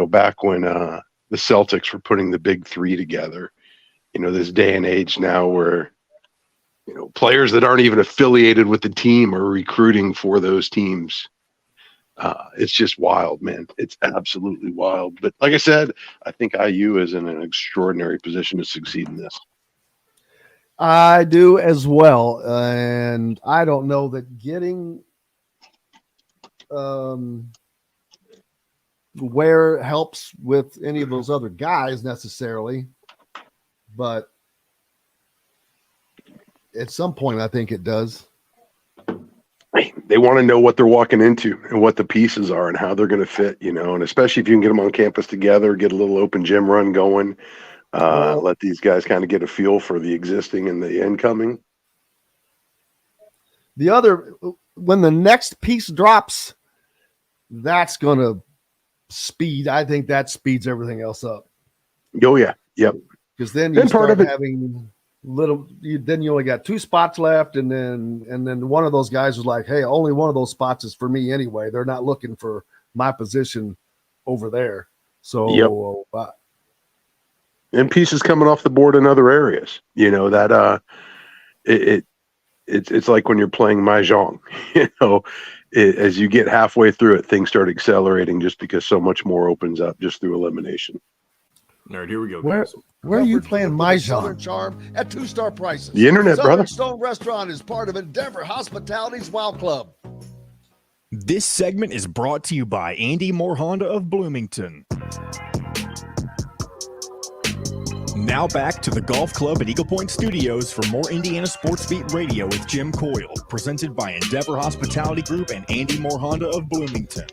back when the Celtics were putting the big 3 together, this day and age now where, players that aren't even affiliated with the team are recruiting for those teams. It's just wild, man. It's absolutely wild. But like I said, I think IU is in an extraordinary position to succeed in this. I do as well. And I don't know that getting Ware helps with any of those other guys necessarily, but at some point I think it does. They want to know what they're walking into and what the pieces are and how they're going to fit, and especially if you can get them on campus together, get a little open gym run going, let these guys kind of get a feel for the existing and the incoming. When the next piece drops, that's going to speed. I think that speeds everything else up. Oh yeah. Yep. Because then you start having then you only got 2 spots left. And then one of those guys was like, hey, only one of those spots is for me anyway. They're not looking for my position over there. So, yep. And pieces coming off the board in other areas, that, it's like when you're playing Mahjong, as you get halfway through it, things start accelerating just because so much more opens up just through elimination. All right, here we go, Where guys. are you Coverage playing with my the genre? Southern Charm at 2-star prices. The internet, Southern brother. Stone Restaurant is part of Endeavor Hospitality's Wow Club. This segment is brought to you by Andy Moore Honda of Bloomington. Now back to the Golf Club at Eagle Point Studios for more Indiana Sports Beat Radio with Jim Coyle, presented by Endeavor Hospitality Group and Andy Moore Honda of Bloomington.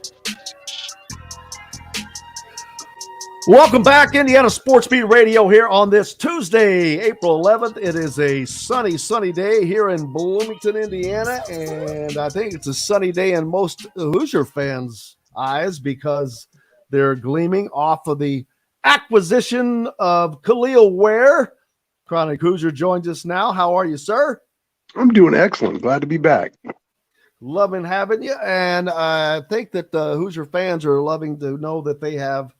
Welcome back, Indiana Sports Beat Radio here on this Tuesday, April 11th. It is a sunny day here in Bloomington, Indiana, and I think it's a sunny day in most Hoosier fans' eyes because they're gleaming off of the acquisition of Khalil Ware. Chronic Hoosier joins us now. How are you, sir? I'm doing excellent. Glad to be back. Loving having you, and I think that the Hoosier fans are loving to know that they have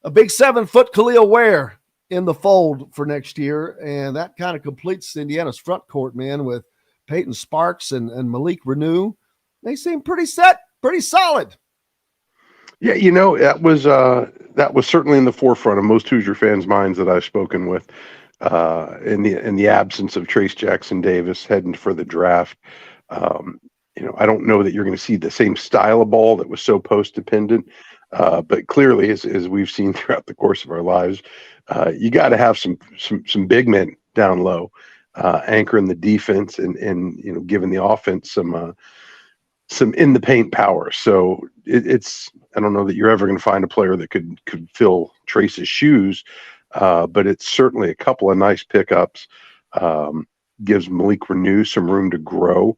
a big 7-foot Khalil Ware in the fold for next year, and that kind of completes Indiana's front court, man, with Peyton Sparks and Malik Renew. They seem pretty set, pretty solid. Yeah, you know, that was certainly in the forefront of most Hoosier fans' minds that I've spoken with. In the absence of Trace Jackson Davis heading for the draft, you know, I don't know that you're going to see the same style of ball that was so post dependent. But clearly, as we've seen throughout the course of our lives, you got to have some big men down low, anchoring the defense and you know, giving the offense some in the paint power. So it's I don't know that you're ever going to find a player that could fill Trace's shoes, but it's certainly a couple of nice pickups. Gives Malik Renew some room to grow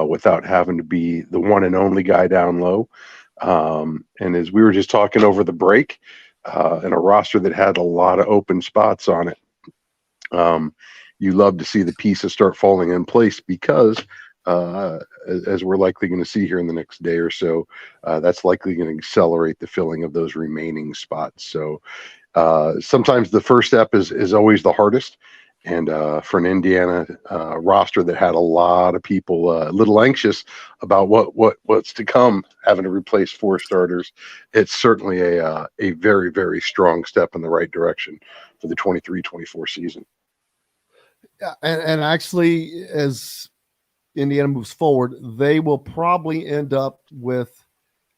without having to be the one and only guy down low. And as we were just talking over the break, in a roster that had a lot of open spots on it, you love to see the pieces start falling in place because, as we're likely going to see here in the next day or so, that's likely going to accelerate the filling of those remaining spots. So sometimes the first step is always the hardest. And for an Indiana roster that had a lot of people a little anxious about what's to come, having to replace 4 starters, it's certainly a very, very strong step in the right direction for the 23-24 season. Yeah, and actually, as Indiana moves forward, they will probably end up with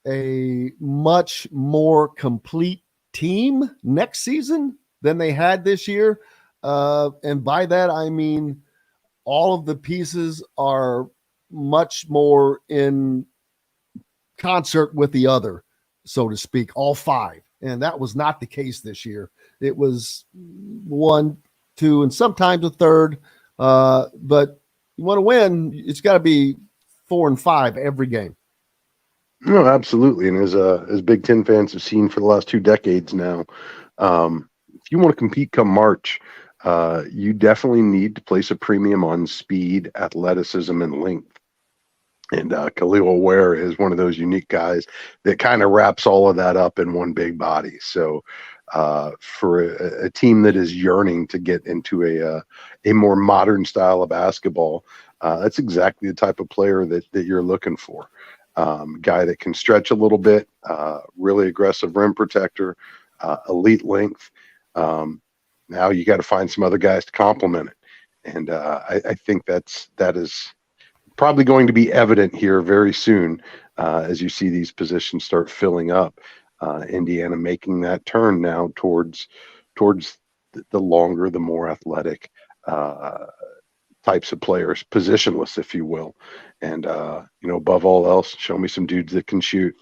a much more complete team next season than they had this year. And by that, I mean all of the pieces are much more in concert with the other, so to speak, all 5. And that was not the case this year. It was 1, 2, and sometimes a third. But you want to win, it's got to be 4 and 5 every game. No, absolutely. And as Big Ten fans have seen for the last 2 decades now, if you want to compete come March, you definitely need to place a premium on speed, athleticism, and length. And Khalil Ware is one of those unique guys that kind of wraps all of that up in one big body. So for a team that is yearning to get into a more modern style of basketball, that's exactly the type of player that you're looking for. Guy that can stretch a little bit, really aggressive rim protector, elite length. Now you got to find some other guys to complement it. And I think that is probably going to be evident here very soon as you see these positions start filling up. Indiana making that turn now towards the longer, the more athletic types of players, positionless, if you will. And, you know, above all else, show me some dudes that can shoot.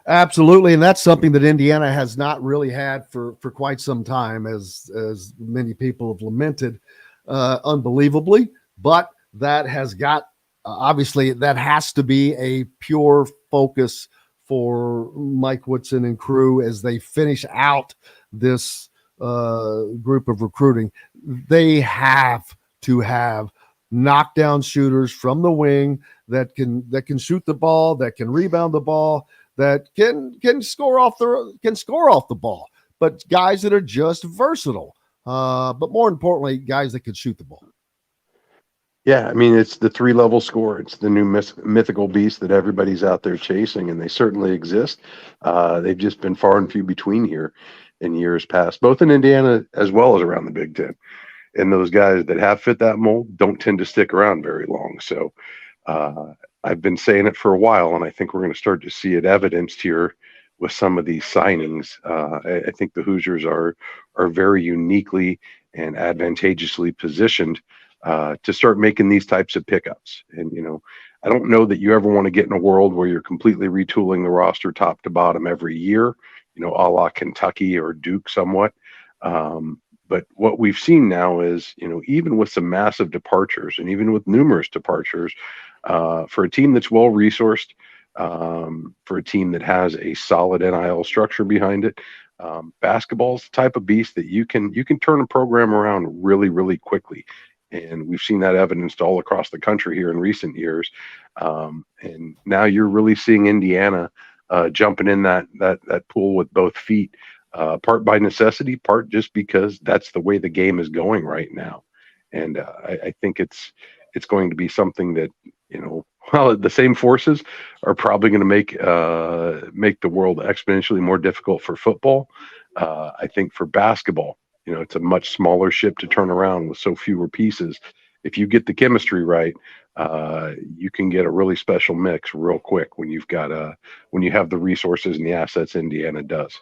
Absolutely, and that's something that Indiana has not really had for quite some time, as many people have lamented, unbelievably. But that has got obviously that has to be a pure focus for Mike Woodson and crew as they finish out this group of recruiting. They have to have knockdown shooters from the wing that can shoot the ball, that can rebound the ball, that can score off the ball, but guys that are just versatile. But more importantly, guys that can shoot the ball. Yeah, I mean, it's the 3-level score. It's the new mythical beast that everybody's out there chasing, and they certainly exist. They've just been far and few between here. in years past, both in Indiana as well as around the Big Ten. And those guys that have fit that mold don't tend to stick around very long. So I've been saying it for a while, and I think we're going to start to see it evidenced here with some of these signings. I think the Hoosiers are very uniquely and advantageously positioned to start making these types of pickups. And, I don't know that you ever want to get in a world where you're completely retooling the roster top to bottom every year, a la Kentucky or Duke somewhat. But what we've seen now is, even with some massive departures and even with numerous departures, for a team that's well resourced, for a team that has a solid NIL structure behind it, basketball is the type of beast that you can turn a program around really, really quickly. And we've seen that evidenced all across the country here in recent years. And now you're really seeing Indiana jumping in that pool with both feet. Part by necessity, part just because that's the way the game is going right now. And I think it's going to be something that, well, the same forces are probably going to make the world exponentially more difficult for football. I think for basketball, it's a much smaller ship to turn around with so fewer pieces. If you get the chemistry right, you can get a really special mix real quick when you have the resources and the assets Indiana does.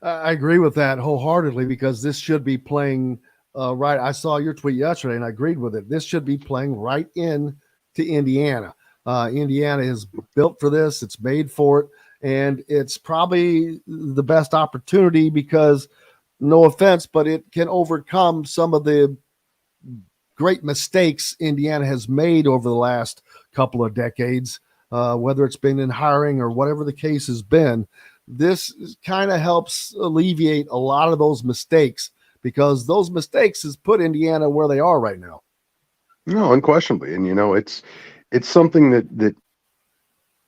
I agree with that wholeheartedly, because this should be playing right. I saw your tweet yesterday and I agreed with it. This should be playing right in to Indiana. Indiana is built for this. It's made for it. And it's probably the best opportunity because, no offense, but it can overcome some of the great mistakes Indiana has made over the last couple of decades, whether it's been in hiring or whatever the case has been. This kind of helps alleviate a lot of those mistakes, because those mistakes has put Indiana where they are right now. No, unquestionably. And, it's something that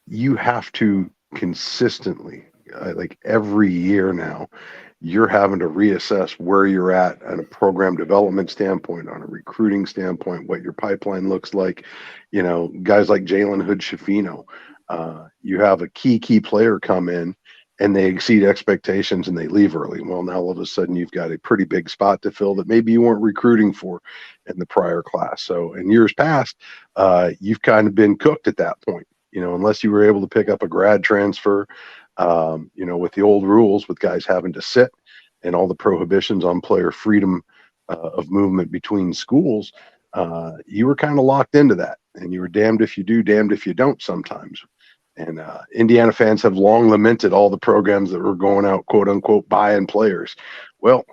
you have to consistently, like every year now, you're having to reassess where you're at on a program development standpoint, on a recruiting standpoint, what your pipeline looks like. Guys like Jalen Hood-Schifino, you have a key player come in and they exceed expectations and they leave early. Well, now all of a sudden you've got a pretty big spot to fill that maybe you weren't recruiting for in the prior class. So in years past, you've kind of been cooked at that point, unless you were able to pick up a grad transfer, with the old rules with guys having to sit and all the prohibitions on player freedom of movement between schools, you were kind of locked into that, and you were damned if you do, damned if you don't sometimes. And Indiana fans have long lamented all the programs that were going out, quote unquote, buying players. Well,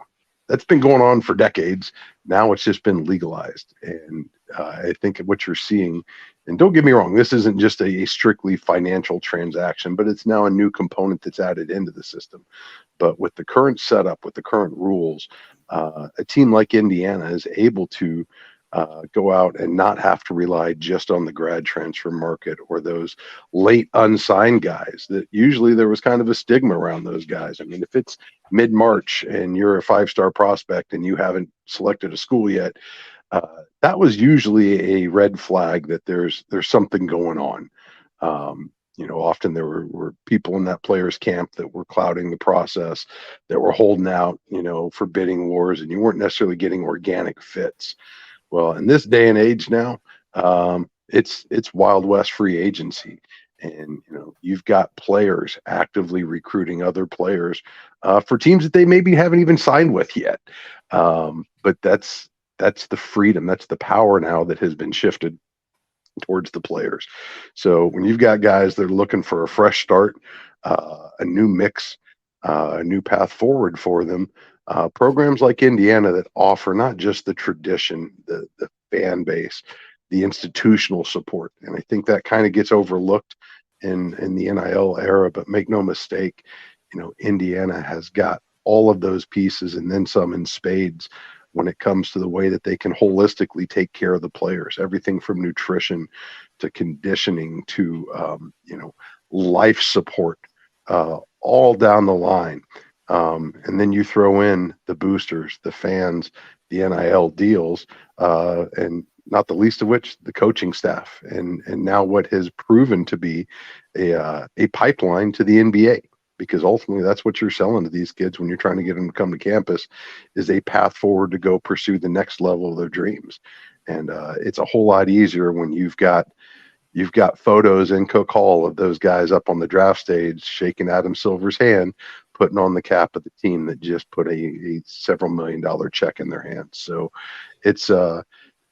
that's been going on for decades. Now it's just been legalized. And I think what you're seeing, and don't get me wrong, this isn't just a strictly financial transaction, but it's now a new component that's added into the system. But with the current setup, with the current rules, a team like Indiana is able to go out and not have to rely just on the grad transfer market or those late unsigned guys that usually there was kind of a stigma around those guys. I mean, if it's mid-March and you're a 5-star prospect and you haven't selected a school yet, that was usually a red flag that there's something going on. Often there were people in that player's camp that were clouding the process, that were holding out, for bidding wars, and you weren't necessarily getting organic fits. Well, in this day and age now, it's Wild West free agency. And, you've got players actively recruiting other players for teams that they maybe haven't even signed with yet. But that's the freedom, that's the power now that has been shifted towards the players. So when you've got guys that are looking for a fresh start, a new mix, a new path forward for them, programs like Indiana that offer not just the tradition, the fan base, the institutional support. And I think that kind of gets overlooked in the NIL era, but make no mistake, Indiana has got all of those pieces and then some in spades when it comes to the way that they can holistically take care of the players, everything from nutrition to conditioning to, life support, all down the line. And then you throw in the boosters, the fans, the NIL deals, and not the least of which the coaching staff, and now what has proven to be a pipeline to the NBA. because ultimately that's what you're selling to these kids when you're trying to get them to come to campus, is a path forward to go pursue the next level of their dreams. And it's a whole lot easier when you've got photos in Cook Hall of those guys up on the draft stage shaking Adam Silver's hand, putting on the cap of the team that just put a several $1 million check in their hands. So it's a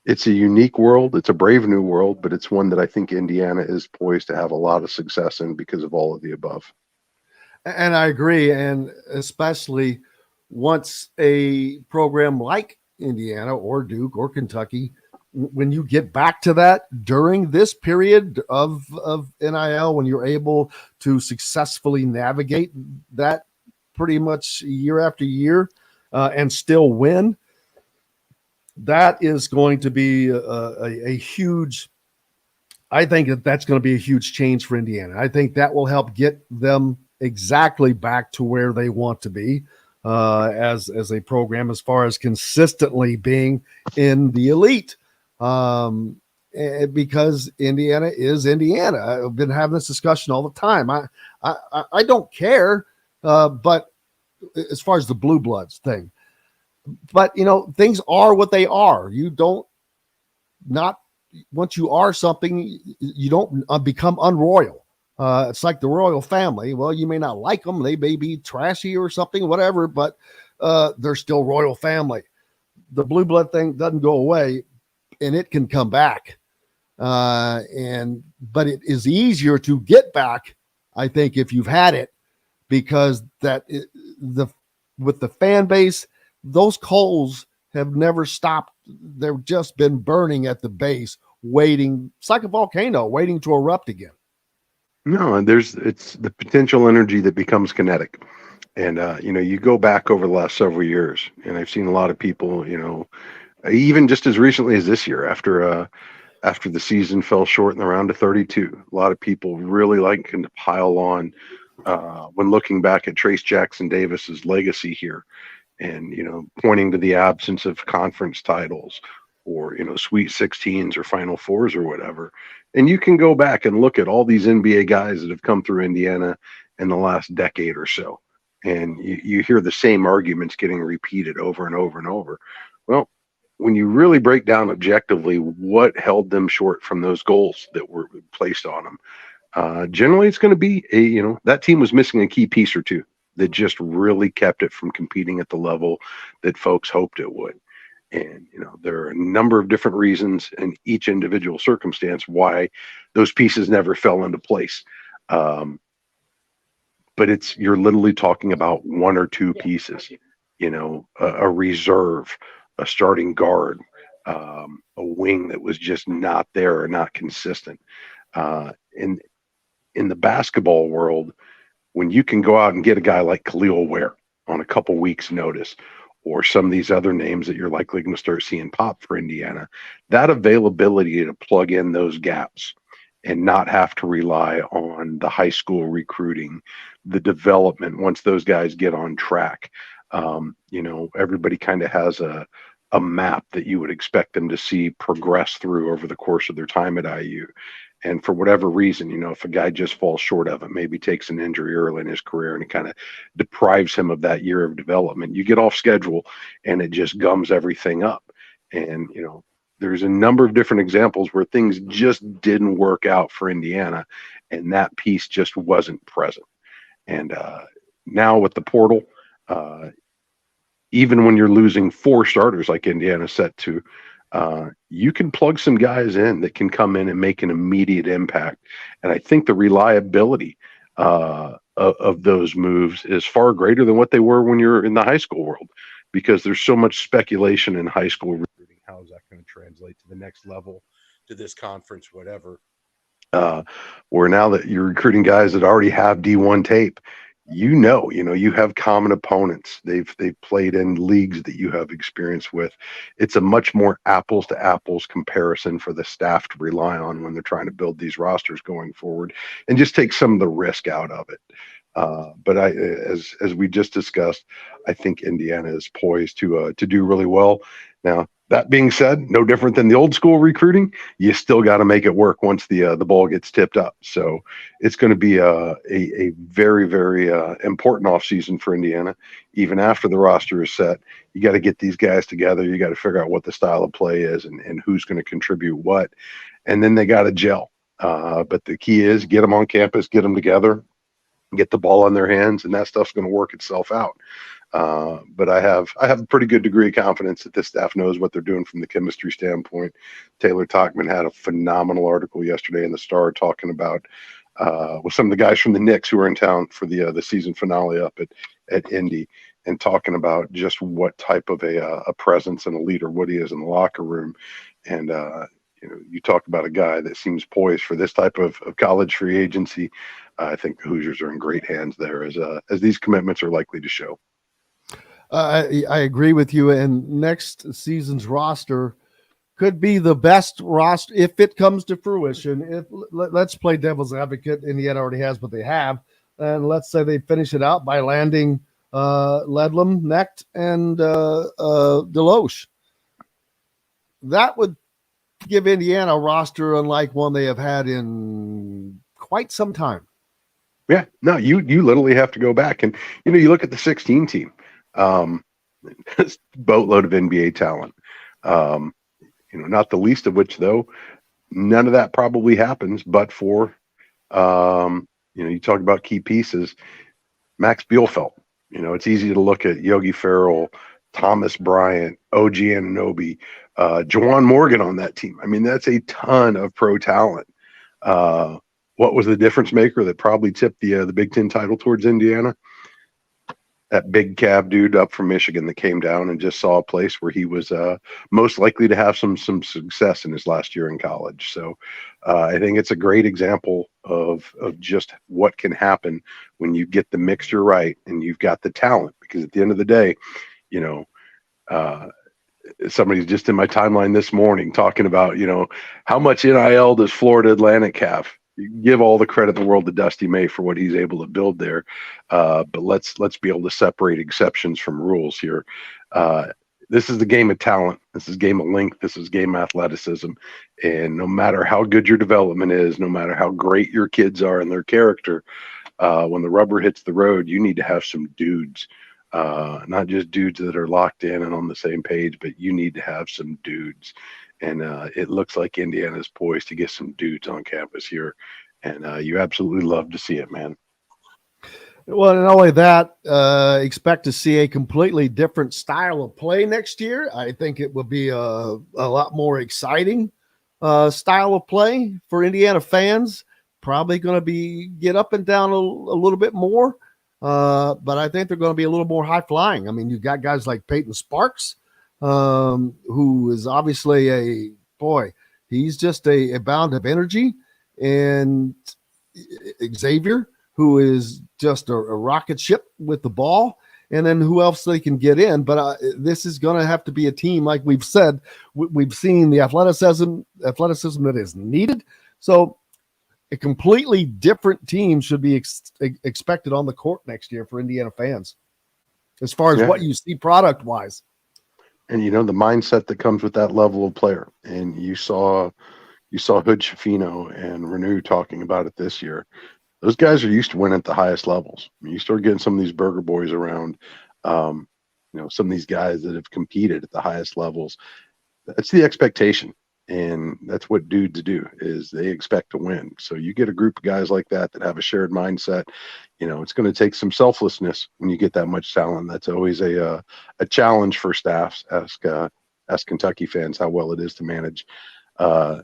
unique world. It's a brave new world, but it's one that I think Indiana is poised to have a lot of success in because of all of the above. And I agree. And especially once a program like Indiana or Duke or Kentucky, when you get back to that during this period of NIL, when you're able to successfully navigate that pretty much year after year and still win, that is going to be a huge, I think that's going to be a huge change for Indiana. I think that will help get them exactly back to where they want to be as a program, as far as consistently being in the elite. Because Indiana is Indiana. I've been having this discussion all the time. I don't care, but as far as the blue bloods thing, but things are what they are. You don't once you are something, you don't become unroyal. It's like the royal family. Well, you may not like them. They may be trashy or something, whatever, but they're still royal family. The blue blood thing doesn't go away, and it can come back. But it is easier to get back, I think, if you've had it, because with the fan base, those coals have never stopped. They've just been burning at the base, waiting. It's like a volcano waiting to erupt again. No, and it's the potential energy that becomes kinetic. And, you go back over the last several years, and I've seen a lot of people, even just as recently as this year, after the season fell short in the round of 32, a lot of people really liking to pile on when looking back at Trace Jackson Davis's legacy here, and pointing to the absence of conference titles or Sweet 16s or Final Fours or whatever. And you can go back and look at all these NBA guys that have come through Indiana in the last decade or so, and you hear the same arguments getting repeated over and over and over. Well, when you really break down objectively what held them short from those goals that were placed on them, generally it's going to be that team was missing a key piece or two that just really kept it from competing at the level that folks hoped it would. And, there are a number of different reasons in each individual circumstance why those pieces never fell into place. But you're literally talking about one or two pieces, a reserve, a starting guard, a wing that was just not there or not consistent. In the basketball world, when you can go out and get a guy like Khalil Ware on a couple weeks' notice, or some of these other names that you're likely going to start seeing pop for Indiana, that availability to plug in those gaps and not have to rely on the high school recruiting, the development, once those guys get on track, everybody kind of has a map that you would expect them to see progress through over the course of their time at IU. And for whatever reason, if a guy just falls short of it, maybe takes an injury early in his career and it kind of deprives him of that year of development, you get off schedule and it just gums everything up. And, there's a number of different examples where things just didn't work out for Indiana, and that piece just wasn't present. And now with the portal, even when you're losing 4 starters like Indiana set to, you can plug some guys in that can come in and make an immediate impact. And I think the reliability of those moves is far greater than what they were when you're in the high school world, because there's so much speculation in high school recruiting. How is that going to translate to the next level, to this conference, whatever? Where now that you're recruiting guys that already have D1 tape, you have common opponents. They've played in leagues that you have experience with. It's a much more apples to apples comparison for the staff to rely on when they're trying to build these rosters going forward, and just take some of the risk out of it. But as we just discussed, I think Indiana is poised to do really well. Now, That being said, no different than the old school recruiting. You still got to make it work once the ball gets tipped up. So it's going to be a very, very important offseason for Indiana. Even after the roster is set, you got to get these guys together. You got to figure out what the style of play is and who's going to contribute what. And then they got to gel. But the key is get them on campus, get them together, get the ball in their hands, and that stuff's going to work itself out. But I have a pretty good degree of confidence that this staff knows what they're doing from the chemistry standpoint. Taylor Talkman had a phenomenal article yesterday in the Star talking about with some of the guys from the Knicks who are in town for the season finale up at Indy, and talking about just what type of a presence and a leader Woody is in the locker room. And you talk about a guy that seems poised for this type of college free agency. I think the Hoosiers are in great hands there as these commitments are likely to show. I agree with you. And next season's roster could be the best roster if it comes to fruition. Let's play devil's advocate. Indiana already has what they have. And let's say they finish it out by landing Ledlam, Necht, and Deloche. That would give Indiana a roster unlike one they have had in quite some time. Yeah, no, you literally have to go back and you look at the 16 team. Boatload of NBA talent. Not the least of which, though, none of that probably happens but for, you talk about key pieces. Max Bielfeldt. It's easy to look at Yogi Ferrell, Thomas Bryant, OG Anunoby, Juwan Morgan on that team. I mean, that's a ton of pro talent. What was the difference maker that probably tipped the Big Ten title towards Indiana? That big cab dude up from Michigan that came down and just saw a place where he was most likely to have some success in his last year in college. So I think it's a great example of just what can happen when you get the mixture right and you've got the talent. Because at the end of the day, somebody's just in my timeline this morning talking about, how much NIL does Florida Atlantic have? You give all the credit in the world to Dusty May for what he's able to build there. But let's be able to separate exceptions from rules here. This is the game of talent. This is game of length. This is game of athleticism. And no matter how good your development is, no matter how great your kids are in their character, when the rubber hits the road, you need to have some dudes, not just dudes that are locked in and on the same page, but you need to have some dudes. And it looks like Indiana's poised to get some dudes on campus here. And you absolutely love to see it, man. Well, not only that, expect to see a completely different style of play next year. I think it will be a lot more exciting style of play for Indiana fans. Probably going to get up and down a little bit more. But I think they're going to be a little more high flying. I mean, you've got guys like Peyton Sparks, who is obviously he's just a bound of energy, and Xavier, who is just a rocket ship with the ball, and then who else they can get in. But this is going to have to be a team, like we've said, we've seen the athleticism that is needed. So a completely different team should be expected on the court next year for Indiana fans, as far as what you see product wise. And the mindset that comes with that level of player. And you saw Hood Schifino and Renew talking about it this year. Those guys are used to winning at the highest levels. I mean, you start getting some of these Berger boys around, some of these guys that have competed at the highest levels. That's the expectation. And that's what dudes do, is they expect to win. So you get a group of guys like that have a shared mindset. It's going to take some selflessness when you get that much talent. That's always a challenge for staffs. Ask Kentucky fans how well it is to manage a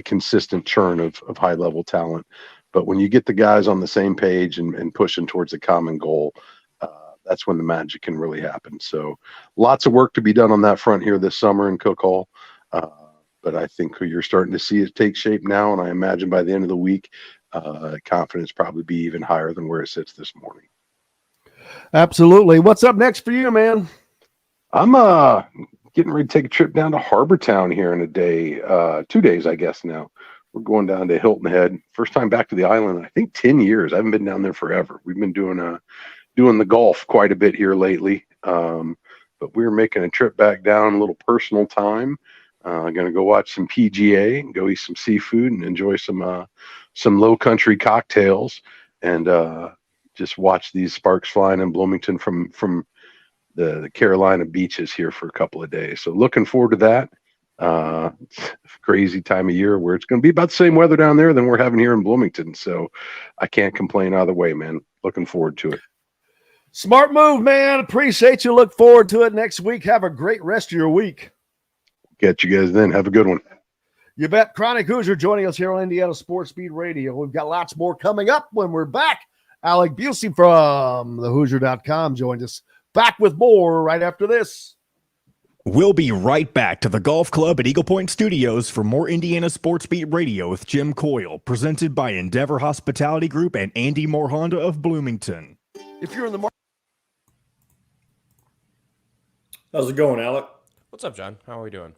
consistent churn of high level talent. But when you get the guys on the same page and pushing towards a common goal, that's when the magic can really happen. So lots of work to be done on that front here this summer in Cook Hall. But I think you're starting to see it take shape now. And I imagine by the end of the week, confidence probably be even higher than where it sits this morning. Absolutely. What's up next for you, man? I'm getting ready to take a trip down to Harbortown here in a day, 2 days, I guess now. We're going down to Hilton Head. First time back to the island, I think 10 years. I haven't been down there forever. We've been doing the golf quite a bit here lately. but we're making a trip back down, a little personal time. I'm going to go watch some PGA and go eat some seafood and enjoy some low country cocktails and just watch these sparks flying in Bloomington from the Carolina beaches here for a couple of days. So looking forward to that. Crazy time of year where it's going to be about the same weather down there than we're having here in Bloomington. So I can't complain either way, man. Looking forward to it. Smart move, man. Appreciate you. Look forward to it next week. Have a great rest of your week. Catch you guys then. Have a good one. You bet. Chronic Hoosier joining us here on Indiana Sports Beat Radio. We've got lots more coming up when we're back. Alec Busse from thehoosier.com joined us. Back with more right after this. We'll be right back to the golf club at Eagle Point Studios for more Indiana Sports Beat Radio with Jim Coyle, presented by Endeavor Hospitality Group and Andy Moore Honda of Bloomington. If you're in the market. How's it going, Alec? What's up, John? How are we doing?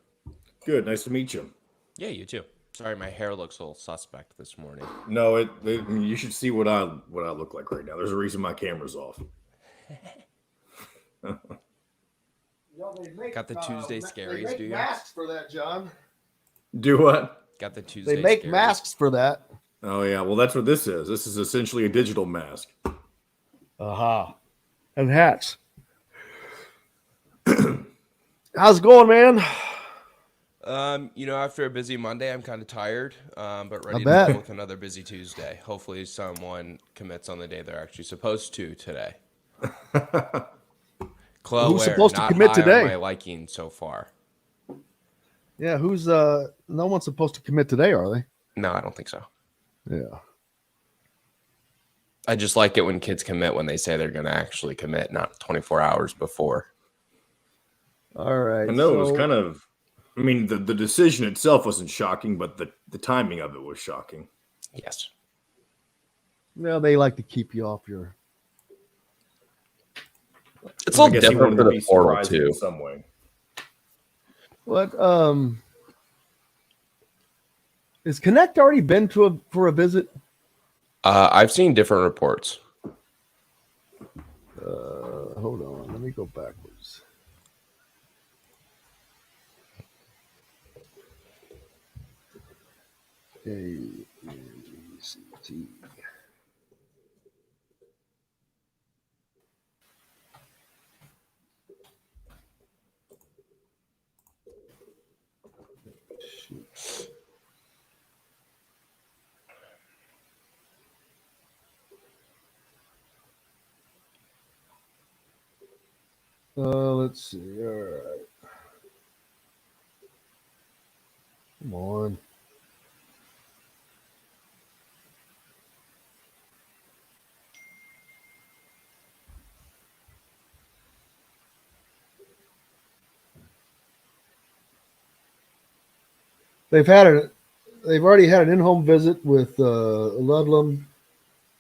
Good. Nice to meet you. Yeah, you too. Sorry, my hair looks a little suspect this morning. No, you should see what I look like right now. There's a reason my camera's off. Got the Tuesday scaries, they do you? Masks for that, John. Do what? Got the Tuesday They make scaries. masks for that. Oh, yeah. Well, that's what this is. This is essentially a digital mask. Aha. And hats. How's it going, man? After a busy Monday, I'm kind of tired, but ready to bet. go with another busy Tuesday. Hopefully someone commits on the day they're actually supposed to today. Chloe, Who's supposed to not commit high today? on my liking so far. Yeah, no one's supposed to commit today, are they? No, I don't think so. Yeah. I just like it when kids commit when they say they're going to actually commit, not 24 hours before. All right. I know it was kind of, the decision itself wasn't shocking, but the timing of it was shocking. Yes. Well, they like to keep you off your. It's a little different for the portal, too. In some way. What? Has Connect already been for a visit? I've seen different reports. Hold on. Let me go backwards. A-N-G-C-T. Let's see. All right. Come on. They've already had an in-home visit with Ludlam,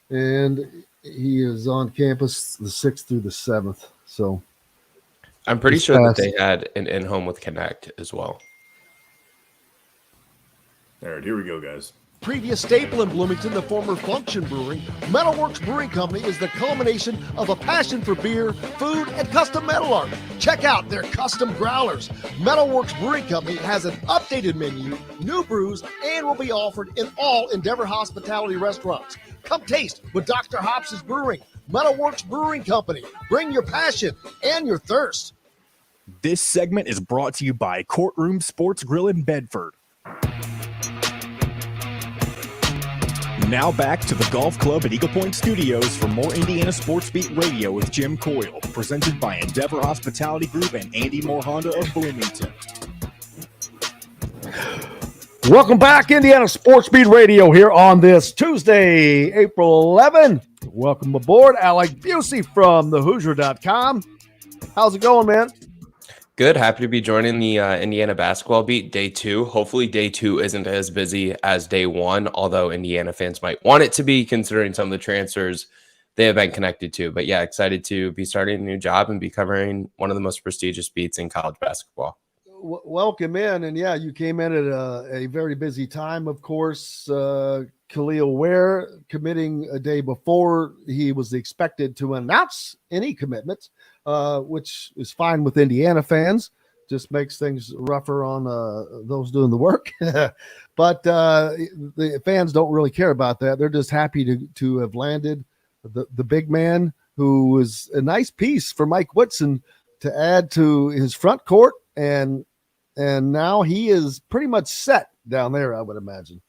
and he is on campus the 6th through the 7th. So I'm pretty sure that they had an in-home with Connect as well. All right, here we go, guys. Previous staple in Bloomington, the former Function Brewing, Metalworks Brewing Company is the culmination of a passion for beer, food, and custom metal art. Check out their custom growlers. Metalworks Brewing Company has an updated menu, new brews, and will be offered in all Endeavor Hospitality restaurants. Come taste with Dr. Hops' Brewing. Metalworks Brewing Company. Bring your passion and your thirst. This segment is brought to you by Courtroom Sports Grill in Bedford. Now back to the golf club at Eagle Point Studios for more Indiana Sports Beat Radio with Jim Coyle, presented by Endeavor Hospitality Group and Andy Moore Honda of Bloomington. Welcome back, Indiana Sports Beat Radio here on this Tuesday, April 11. Welcome aboard, Alec Busse from thehoosier.com. How's it going, man? Good. Happy to be joining the Indiana basketball beat day 2. Hopefully day 2 isn't as busy as day 1, although Indiana fans might want it to be considering some of the transfers they have been connected to. But yeah, excited to be starting a new job and be covering one of the most prestigious beats in college basketball. Welcome in. And yeah, you came in at a very busy time, of course. Khalil Ware committing a day before he was expected to announce any commitments. which is fine with Indiana fans. Just makes things rougher on those doing the work. But the fans don't really care about that. They're just happy to have landed the big man, who was a nice piece for Mike Woodson to add to his front court. And now he is pretty much set down there, I would imagine.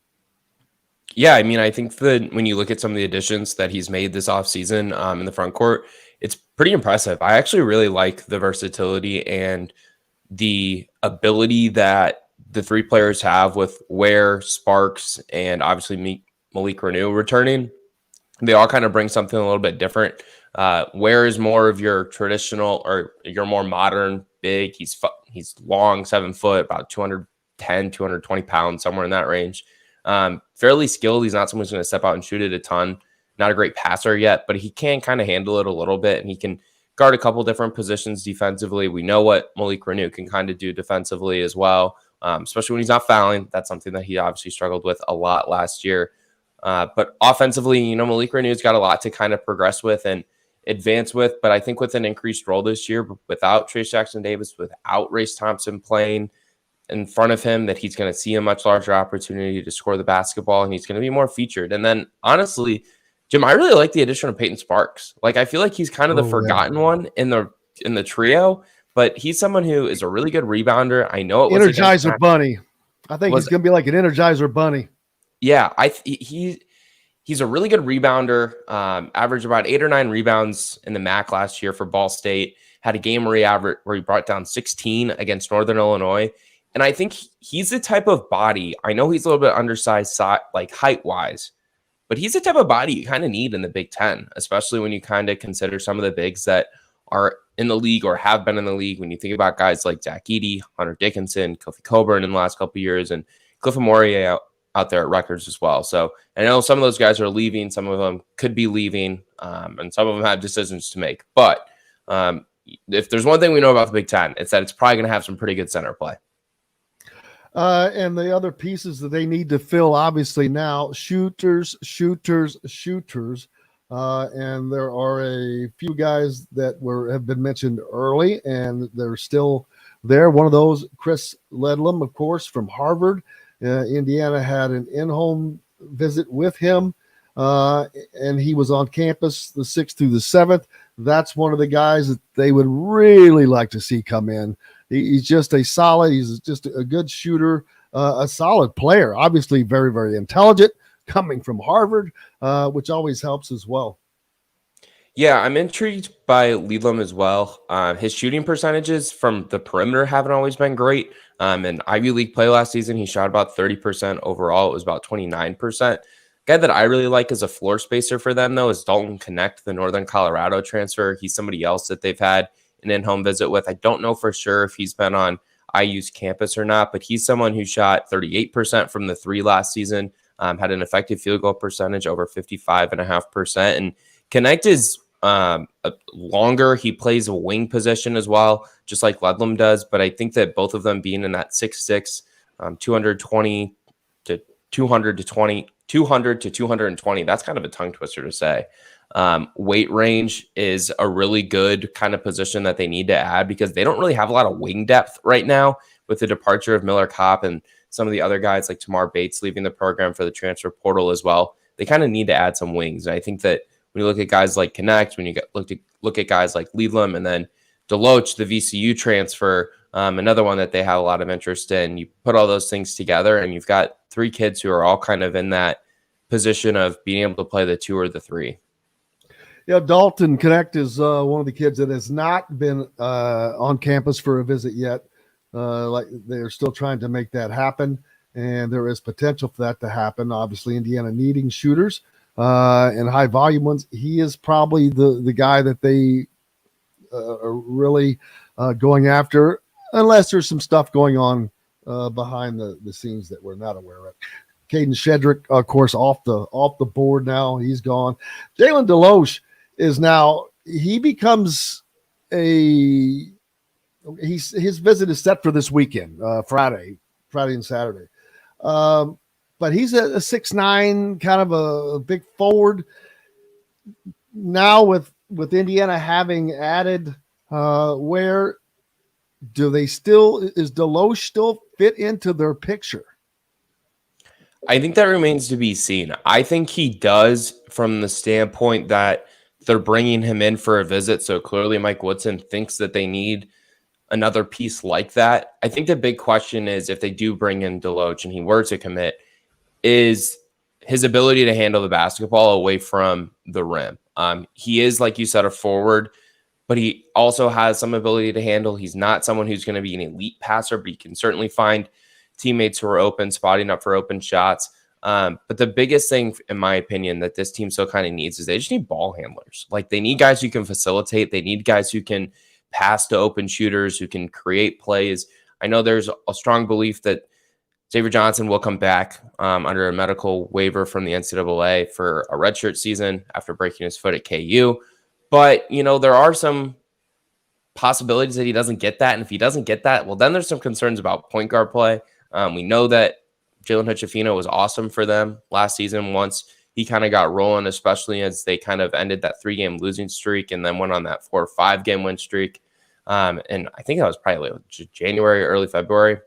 Yeah, I mean, I think that when you look at some of the additions that he's made this offseason in the front court, it's pretty impressive. I actually really like the versatility and the ability that the three players have with Ware, Sparks, and obviously Malik Renew returning. They all kind of bring something a little bit different. Ware is more of your traditional or your more modern big. He's long, 7 foot, about 210, 220 pounds, somewhere in that range. Fairly skilled. He's not someone who's going to step out and shoot it a ton. Not a great passer yet, but he can kind of handle it a little bit, and he can guard a couple different positions defensively. We know what Malik Renew can kind of do defensively as well, especially when he's not fouling. That's something that he obviously struggled with a lot last year. But offensively, Malik Renew's got a lot to kind of progress with and advance with. But I think with an increased role this year, without Trace Jackson-Davis, without Race Thompson playing in front of him, that he's going to see a much larger opportunity to score the basketball, and he's going to be more featured. And then, honestly, Jim, I really like the addition of Peyton Sparks. Like, I feel like he's kind of the forgotten one in the trio, but he's someone who is a really good rebounder. I know it was Energizer Bunny. I think he's going to be like an Energizer Bunny. Yeah, he's a really good rebounder. Averaged about 8 or 9 rebounds in the MAC last year for Ball State. Had a game where he brought down 16 against Northern Illinois. And I think he's the type of body. I know he's a little bit undersized, like height-wise, but he's the type of body you kind of need in the Big Ten, especially when you kind of consider some of the bigs that are in the league or have been in the league. When you think about guys like Zach Edey, Hunter Dickinson, Kofi Coburn in the last couple of years, and Cliff Amore out there at Rutgers as well. So I know some of those guys are leaving. Some of them could be leaving, and some of them have decisions to make. But if there's one thing we know about the Big Ten, it's that it's probably going to have some pretty good center play. And the other pieces that they need to fill, obviously now, shooters. And there are a few guys that have been mentioned early, and they're still there. One of those, Chris Ledlam, of course, from Harvard. Indiana had an in-home visit with him, and he was on campus the 6th through the 7th. That's one of the guys that they would really like to see come in. He's just a good shooter, a solid player, obviously very, very intelligent, coming from Harvard, which always helps as well. Yeah, I'm intrigued by Ledlam as well. His shooting percentages from the perimeter haven't always been great. In Ivy League play last season, he shot about 30% overall. It was about 29%. Guy that I really like as a floor spacer for them, though, is Dalton Connect, the Northern Colorado transfer. He's somebody else that they've had an in-home visit with. I don't know for sure if he's been on IU's campus or not, but he's someone who shot 38% from the 3 last season, had an effective field goal percentage over 55.5%. And Connect is longer. He plays a wing position as well, just like Ledlam does. But I think that both of them being in that 6'6", 220 to 220, that's kind of a tongue twister to say. Weight range is a really good kind of position that they need to add, because they don't really have a lot of wing depth right now with the departure of Miller Kopp and some of the other guys like Tamar Bates leaving the program for the transfer portal as well. They kind of need to add some wings. And I think that when you look at guys like Connect, when you look at guys like Ledlam, and then Deloach, the VCU transfer, another one that they have a lot of interest in, you put all those things together and you've got 3 kids who are all kind of in that position of being able to play the 2 or the 3. Yeah, Dalton Connect is one of the kids that has not been on campus for a visit yet. Like they're still trying to make that happen, and there is potential for that to happen. Obviously, Indiana needing shooters and high volume ones. He is probably the guy that they are really going after, unless there's some stuff going on behind the scenes that we're not aware of. Caden Shedrick, of course, off the board now. He's gone. Jalen Deloach is now, he becomes his visit is set for this weekend, Friday and Saturday. But he's a 6'9", kind of a big forward. Now with Indiana having added Where is Deloach still fit into their picture? I think that remains to be seen. I think he does from the standpoint that they're bringing him in for a visit. So clearly Mike Woodson thinks that they need another piece like that. I think the big question is if they do bring in Deloach and he were to commit, is his ability to handle the basketball away from the rim. He is, like you said, a forward, but he also has some ability to handle. He's not someone who's going to be an elite passer, but he can certainly find teammates who are open, spotting up for open shots. But the biggest thing, in my opinion, that this team still kind of needs is they just need ball handlers. Like, they need guys who can facilitate. They need guys who can pass to open shooters, who can create plays. I know there's a strong belief that Xavier Johnson will come back under a medical waiver from the NCAA for a redshirt season after breaking his foot at KU. But, there are some possibilities that he doesn't get that. And if he doesn't get that, well, then there's some concerns about point guard play. We know that Jalen Hood-Schifino was awesome for them last season once he kind of got rolling, especially as they kind of ended that 3-game losing streak and then went on that 4 or 5-game win streak. And I think that was probably January, early February.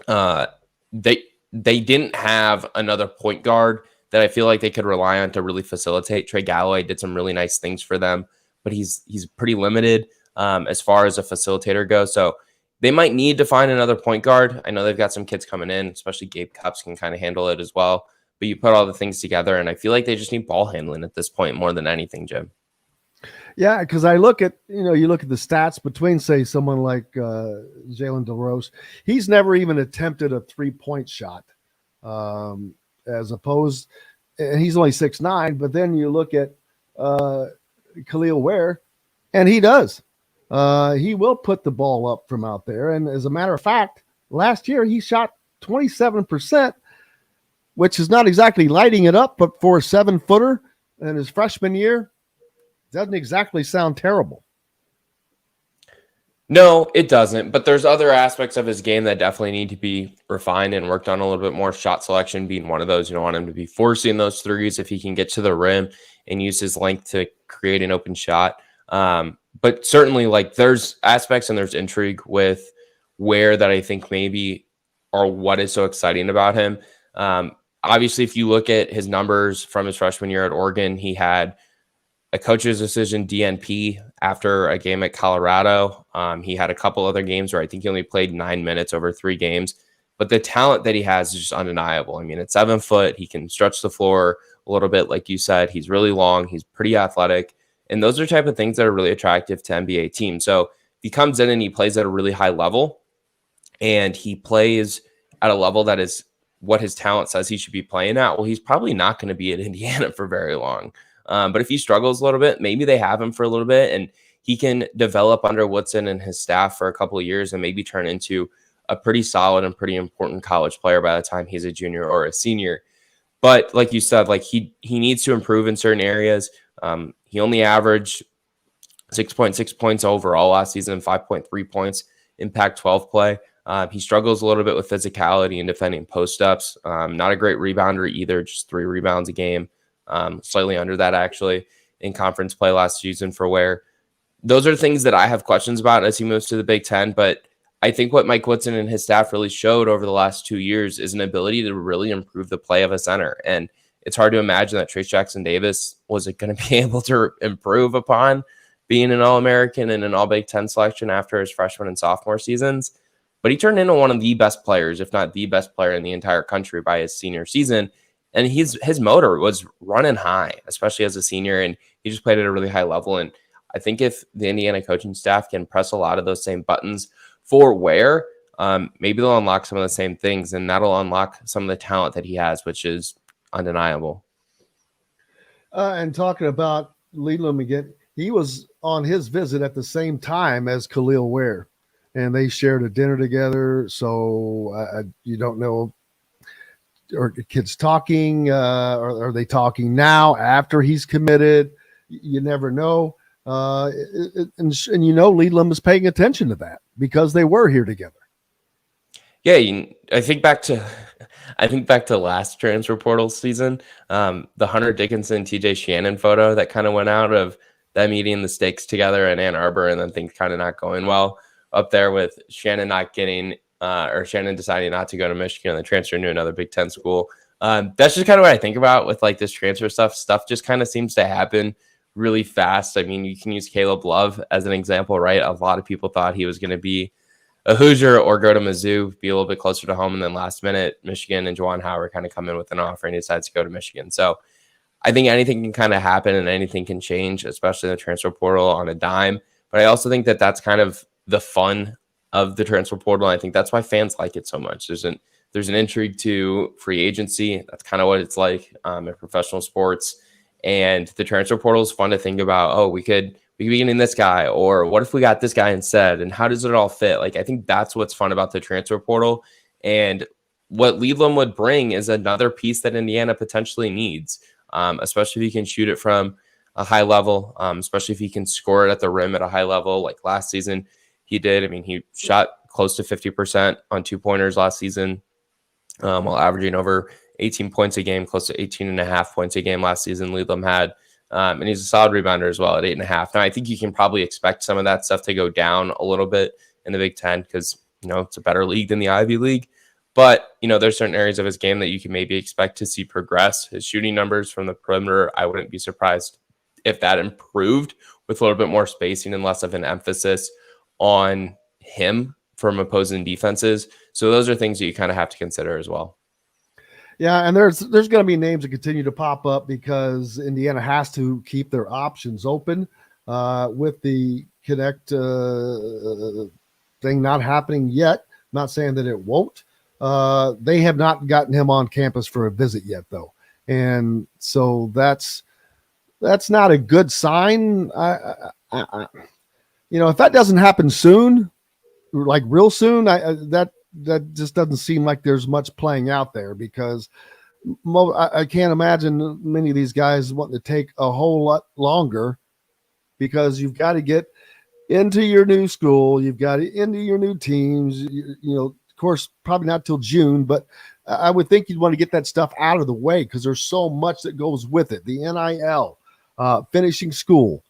They didn't have another point guard that I feel like they could rely on to really facilitate. Trey Galloway did some really nice things for them, but he's pretty limited as far as a facilitator goes. So they might need to find another point guard. I know they've got some kids coming in, especially Gabe Cupps can kind of handle it as well. But you put all the things together, and I feel like they just need ball handling at this point more than anything, Jim. Yeah, because I look at, you look at the stats between, say, someone like Jalen DeRose. He's never even attempted a 3-point shot as opposed, and he's only 6'9", but then you look at Khalil Ware, and he does. He will put the ball up from out there. And as a matter of fact, last year he shot 27%, which is not exactly lighting it up, but for a 7-footer in his freshman year, doesn't exactly sound terrible. No, it doesn't. But there's other aspects of his game that definitely need to be refined and worked on a little bit more. Shot selection being one of those. You don't want him to be forcing those threes if he can get to the rim and use his length to create an open shot. But certainly, like, there's aspects and there's intrigue with Ware that I think maybe are what is so exciting about him. Obviously, if you look at his numbers from his freshman year at Oregon, he had a coach's decision DNP after a game at Colorado. He had a couple other games where I think he only played 9 minutes over 3 games. But the talent that he has is just undeniable. I mean, at 7 foot, he can stretch the floor a little bit, like you said. He's really long. He's pretty athletic. And those are type of things that are really attractive to NBA teams. So if he comes in and he plays at a really high level and he plays at a level that is what his talent says he should be playing at, well, he's probably not going to be at Indiana for very long. But if he struggles a little bit, maybe they have him for a little bit and he can develop under Woodson and his staff for a couple of years and maybe turn into a pretty solid and pretty important college player by the time he's a junior or a senior. But like you said, like he needs to improve in certain areas. He only averaged 6.6 points overall last season, 5.3 points in Pac-12 play. He struggles a little bit with physicality and defending post-ups. Not a great rebounder either, just 3 rebounds a game. Slightly under that, actually, in conference play last season for Ware. Those are things that I have questions about as he moves to the Big Ten, but I think what Mike Woodson and his staff really showed over the last 2 years is an ability to really improve the play of a center. And it's hard to imagine that Trace Jackson-Davis was going to be able to improve upon being an All-American and an All-Big Ten selection after his freshman and sophomore seasons. But he turned into one of the best players, if not the best player in the entire country by his senior season. And his motor was running high, especially as a senior, and he just played at a really high level. And I think if the Indiana coaching staff can press a lot of those same buttons for Ware, maybe they'll unlock some of the same things, and that'll unlock some of the talent that he has, which is undeniable. And talking about Leland again, he was on his visit at the same time as Khalil Ware, and they shared a dinner together. So you don't know, are kids talking? Are they talking now after he's committed? You never know. And you know, Leland is paying attention to that because they were here together. Yeah, I think back to last transfer portal season, the Hunter Dickinson, TJ Shannon photo that kind of went out of them eating the steaks together in Ann Arbor and then things kind of not going well up there with Shannon not getting or Shannon deciding not to go to Michigan and then transferring to another Big Ten school. That's just kind of what I think about with like this transfer stuff. Stuff just kind of seems to happen really fast. I mean, you can use Caleb Love as an example, right? A lot of people thought he was going to be a Hoosier or go to Mizzou, be a little bit closer to home. And then last minute, Michigan and Juwan Howard kind of come in with an offer and he decides to go to Michigan. So I think anything can kind of happen and anything can change, especially in the transfer portal on a dime. But I also think that that's kind of the fun of the transfer portal. I think that's why fans like it so much. There's an intrigue to free agency. That's kind of what it's like in professional sports. And the transfer portal is fun to think about. Oh, we could be getting this guy, or what if we got this guy instead? And how does it all fit? Like, I think that's what's fun about the transfer portal. And what Leland would bring is another piece that Indiana potentially needs. Especially if he can shoot it from a high level, especially if he can score it at the rim at a high level like last season he did. I mean, he shot close to 50% on 2-pointers last season while averaging over 18 points a game, close to 18.5 points a game last season Leland had. And he's a solid rebounder as well at 8.5. Now, I think you can probably expect some of that stuff to go down a little bit in the Big Ten because, it's a better league than the Ivy League. But, there's certain areas of his game that you can maybe expect to see progress. His shooting numbers from the perimeter, I wouldn't be surprised if that improved with a little bit more spacing and less of an emphasis on him from opposing defenses. So those are things that you kind of have to consider as well. Yeah, and there's going to be names that continue to pop up because Indiana has to keep their options open with the Connect thing not happening yet. I'm not saying that it won't. They have not gotten him on campus for a visit yet, though, and so that's not a good sign. If that doesn't happen soon, like real soon, that just doesn't seem like there's much playing out there because I can't imagine many of these guys wanting to take a whole lot longer because you've got to get into your new school, you've got to into your new teams, Of course, probably not till June, but I would think you'd want to get that stuff out of the way because there's so much that goes with it. The NIL, finishing school.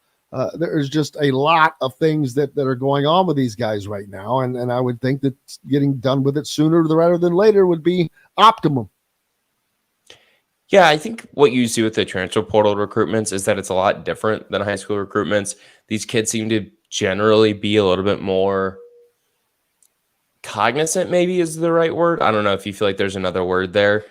There's just a lot of things that are going on with these guys right now. And I would think that getting done with it sooner rather than later would be optimum. Yeah, I think what you see with the transfer portal recruitments is that it's a lot different than high school recruitments. These kids seem to generally be a little bit more cognizant, maybe is the right word. I don't know if you feel like there's another word there,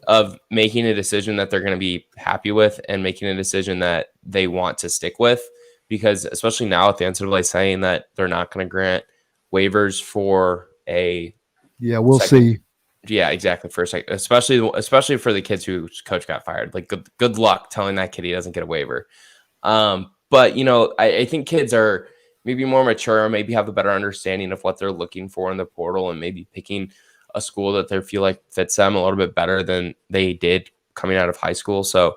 of making a decision that they're going to be happy with and making a decision that they want to stick with. Because especially now with the NCAA saying that they're not going to grant waivers for a we'll see. Yeah, exactly. For a second, especially for the kids whose coach got fired. Like good luck telling that kid he doesn't get a waiver. But I think kids are maybe more mature, maybe have a better understanding of what they're looking for in the portal, and maybe picking a school that they feel like fits them a little bit better than they did coming out of high school. So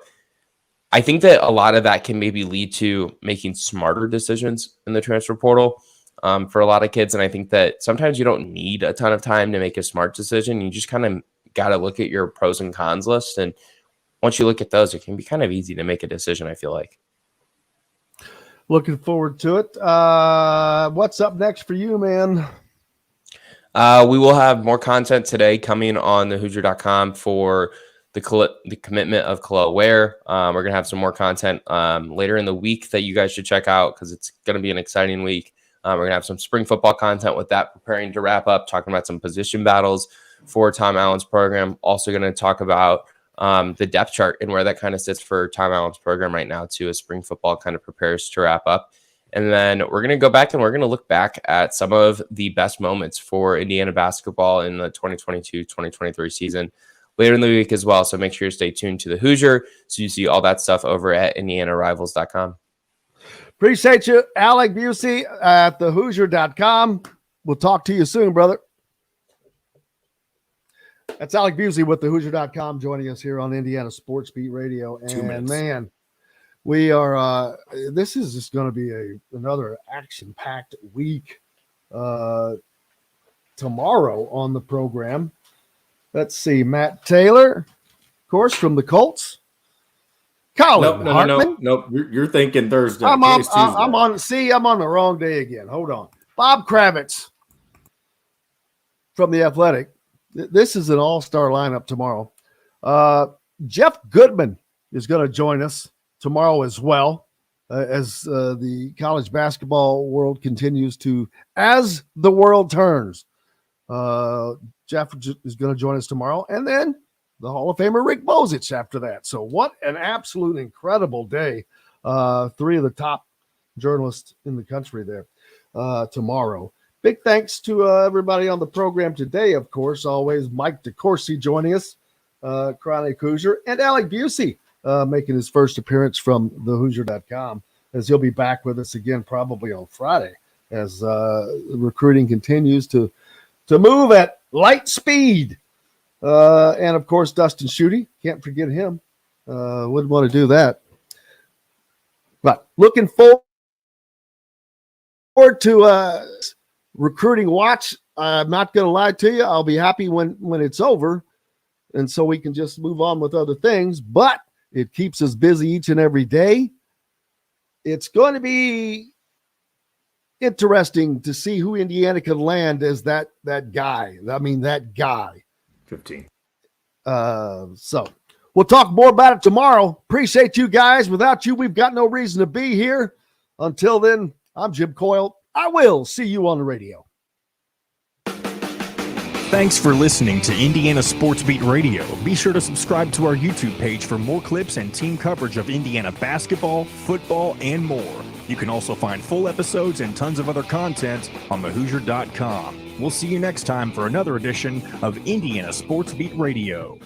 I think that a lot of that can maybe lead to making smarter decisions in the transfer portal for a lot of kids. And I think that sometimes you don't need a ton of time to make a smart decision. You just kind of got to look at your pros and cons list. And once you look at those, it can be kind of easy to make a decision, I feel like. Looking forward to it. What's up next for you, man? We will have more content today coming on the Hoosier.com for the commitment of Khalil Ware. We're going to have some more content later in the week that you guys should check out because it's going to be an exciting week. We're going to have some spring football content with that preparing to wrap up, talking about some position battles for Tom Allen's program. Also going to talk about the depth chart and where that kind of sits for Tom Allen's program right now too, as spring football kind of prepares to wrap up. And then we're going to go back and we're going to look back at some of the best moments for Indiana basketball in the 2022-2023 season later in the week as well. So make sure you stay tuned to the Hoosier so you see all that stuff over at IndianaRivals.com. Appreciate you, Alec Busse at thehoosier.com. We'll talk to you soon, brother. That's Alec Busse with thehoosier.com joining us here on Indiana Sports Beat Radio. And man, we are this is just going to be another action-packed week tomorrow on the program. Let's see, Matt Taylor, of course, from the Colts. Colin Hartman. Nope. You're thinking Thursday. I'm Today's Tuesday. I'm on the wrong day again. Hold on. Bob Kravitz from The Athletic. This is an all-star lineup tomorrow. Jeff Goodman is going to join us tomorrow as well, as the college basketball world continues to, as the world turns. Jeff is going to join us tomorrow, and then the Hall of Famer Rick Bozich after that. So what an absolute incredible day. Three of the top journalists in the country there tomorrow. Big thanks to everybody on the program today, of course, always Mike DeCourcy joining us, Chronic Hoosier, and Alec Busse making his first appearance from thehoosier.com, as he'll be back with us again probably on Friday as recruiting continues to move at light speed. And, of course, Dustin Schutte. Can't forget him. Wouldn't want to do that. But looking forward to recruiting watch. I'm not going to lie to you. I'll be happy when it's over, and so we can just move on with other things. But it keeps us busy each and every day. It's going to be interesting to see who Indiana can land as that guy. I mean, that guy. 15. So we'll talk more about it tomorrow. Appreciate you guys. Without you, we've got no reason to be here. Until then, I'm Jim Coyle. I will see you on the radio. Thanks for listening to Indiana Sports Beat Radio. Be sure to subscribe to our YouTube page for more clips and team coverage of Indiana basketball, football, and more. You can also find full episodes and tons of other content on thehoosier.com. We'll see you next time for another edition of Indiana Sports Beat Radio.